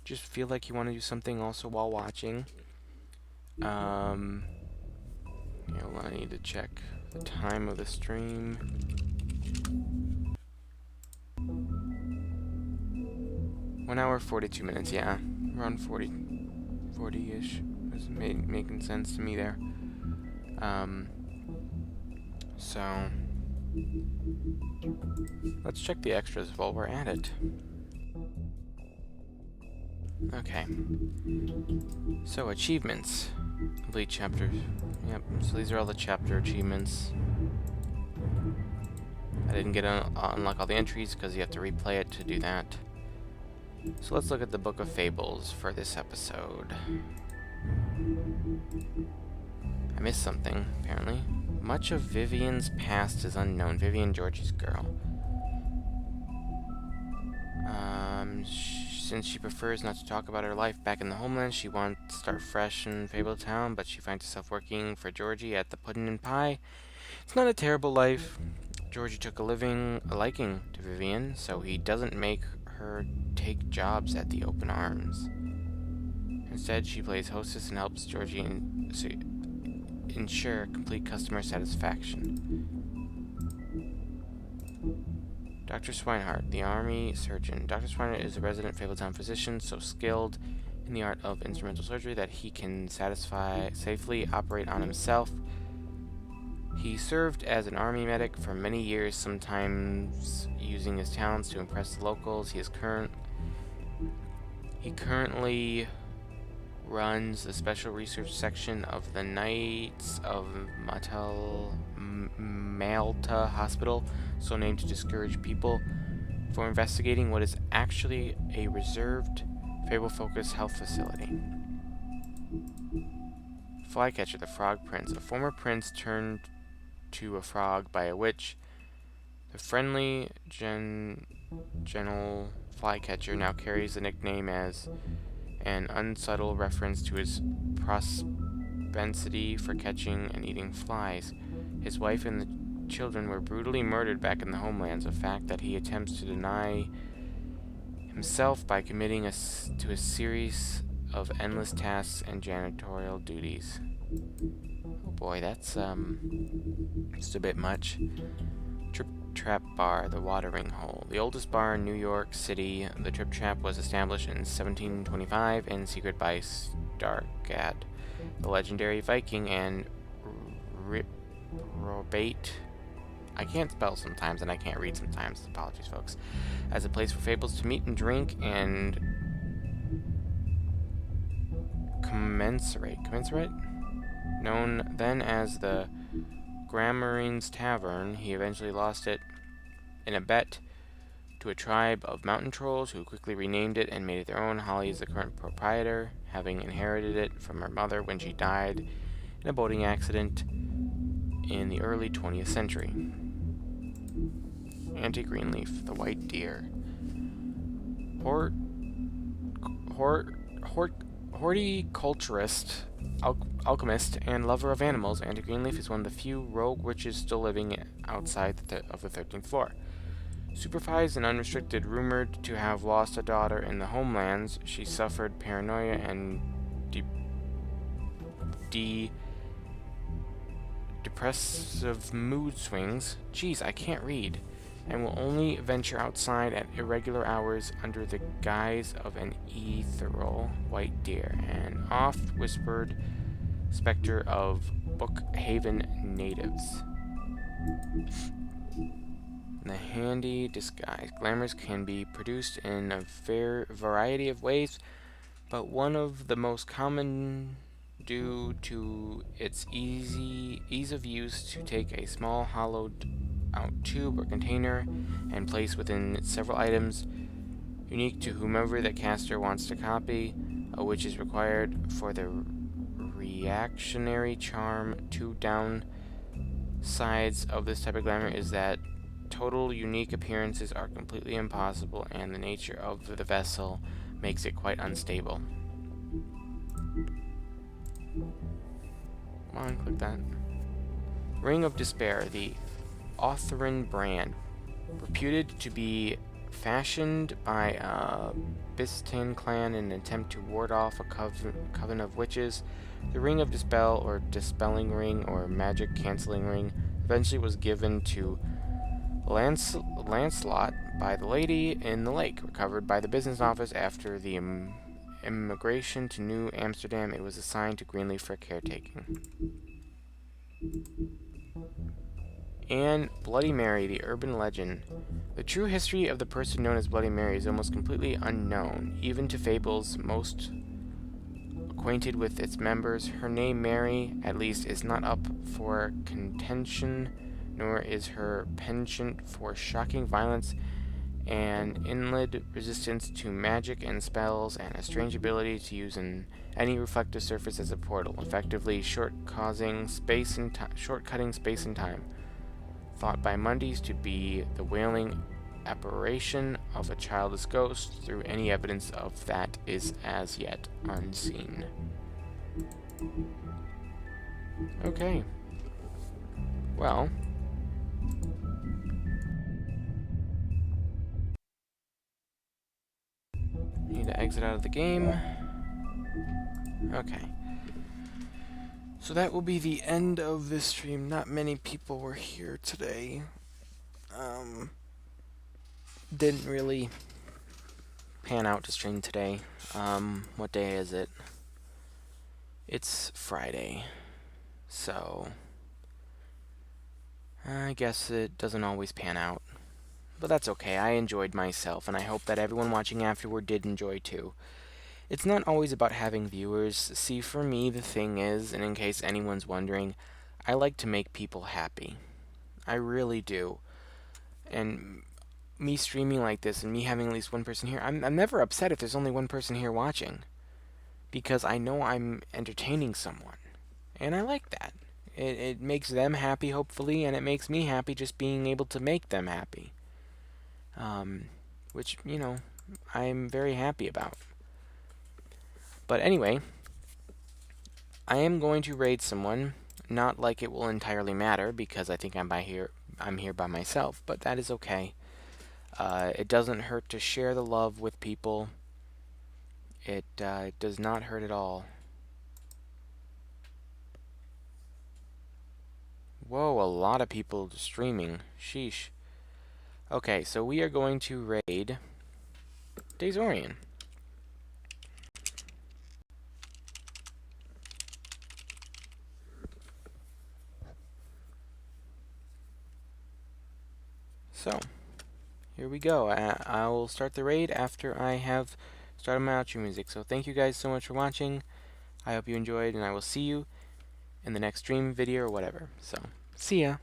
just feel like you want to do something also while watching. I need to check the time of the stream. One hour, 42 minutes, yeah. Around 40-ish. Is making sense to me there. So let's check the extras while we're at it. Okay. So achievements. Complete chapters. Yep, so these are all the chapter achievements. I didn't get unlock all the entries because you have to replay it to do that. So let's look at the Book of Fables for this episode. I missed something, apparently. Much of Vivian's past is unknown. Vivian, Georgie's girl. Since she prefers not to talk about her life back in the homeland, she wants to start fresh in Fabletown, but she finds herself working for Georgie at the Puddin' and Pie. It's not a terrible life. Georgie took a liking to Vivian, so he doesn't make her take jobs at the Open Arms. Instead, she plays hostess and helps Georgie ensure complete customer satisfaction. Dr. Swinehart, the Army surgeon. Dr. Swinehart is a resident Fabletown physician, so skilled in the art of instrumental surgery that he can safely operate on himself. He served as an army medic for many years, sometimes using his talents to impress the locals. He currently runs the special research section of the Knights of Malta Hospital, so named to discourage people for investigating what is actually a reserved, fable-focused health facility. Flycatcher, the Frog Prince. A former prince turned to a frog by a witch. The friendly, gentle Flycatcher now carries the nickname as an unsubtle reference to his propensity for catching and eating flies. His wife and the children were brutally murdered back in the homelands, a fact that he attempts to deny himself by committing to a series of endless tasks and janitorial duties. Oh boy, that's just a bit much. Trip Trap Bar, the Watering Hole. The oldest bar in New York City, the Trip Trap was established in 1725 in secret by Stargad, the legendary Viking, and Reprobate. I can't spell sometimes, and I can't read sometimes. Apologies, folks. As a place for fables to meet and drink and commensurate. Known then as the Grammarine's Tavern, he eventually lost it in a bet to a tribe of mountain trolls who quickly renamed it and made it their own. Holly is the current proprietor, having inherited it from her mother when she died in a boating accident in the early 20th century. Auntie Greenleaf, the White Deer. Horticulturist, alchemist, and lover of animals, Auntie Greenleaf is one of the few rogue witches still living outside of the 13th floor. Supervised and unrestricted, rumored to have lost a daughter in the homelands, she suffered paranoia and depressive mood swings. Jeez, I can't read. And will only venture outside at irregular hours under the guise of an ethereal white deer, an oft-whispered specter of Bookhaven natives. The handy disguise. Glamours can be produced in a variety of ways, but one of the most common due to its ease of use to take a small hollowed out tube or container and placed within several items unique to whomever the caster wants to copy, which is required for the reactionary charm. Two downsides of this type of glamour is that total unique appearances are completely impossible, and the nature of the vessel makes it quite unstable. Come on, click that. Ring of Despair, the Otherin brand. Reputed to be fashioned by a Bistan clan in an attempt to ward off a coven of witches, the Ring of Dispel, or Dispelling Ring, or Magic Cancelling Ring, eventually was given to Lancelot by the Lady in the Lake, recovered by the business office after the immigration to New Amsterdam. It was assigned to Greenleaf for caretaking. And Bloody Mary, the urban legend. The true history of the person known as Bloody Mary is almost completely unknown, even to fables most acquainted with its members. Her name, Mary, at least, is not up for contention, nor is her penchant for shocking violence and inland resistance to magic and spells, and a strange ability to use any reflective surface as a portal, effectively shortcutting space and time. Thought by Mondays to be the wailing apparition of a childless ghost, through any evidence of that is as yet unseen. Okay. Well, need to exit out of the game. Okay. So that will be the end of this stream. Not many people were here today. Didn't really pan out to stream today. What day is it? It's Friday. So I guess it doesn't always pan out. But that's okay. I enjoyed myself, and I hope that everyone watching afterward did enjoy too. It's not always about having viewers. See, for me, the thing is, and in case anyone's wondering, I like to make people happy. I really do. And me streaming like this and me having at least one person here, I'm never upset if there's only one person here watching, because I know I'm entertaining someone. And I like that. It makes them happy, hopefully, and it makes me happy just being able to make them happy. Which, you know, I'm very happy about. But anyway, I am going to raid someone. Not like it will entirely matter, because I think I'm here by myself, but that is okay. It doesn't hurt to share the love with people. It does not hurt at all. Whoa, a lot of people streaming. Sheesh. Okay, so we are going to raid Dazorian. So, here we go. I will start the raid after I have started my outro music. So thank you guys so much for watching. I hope you enjoyed, and I will see you in the next stream, video, or whatever. So, see ya.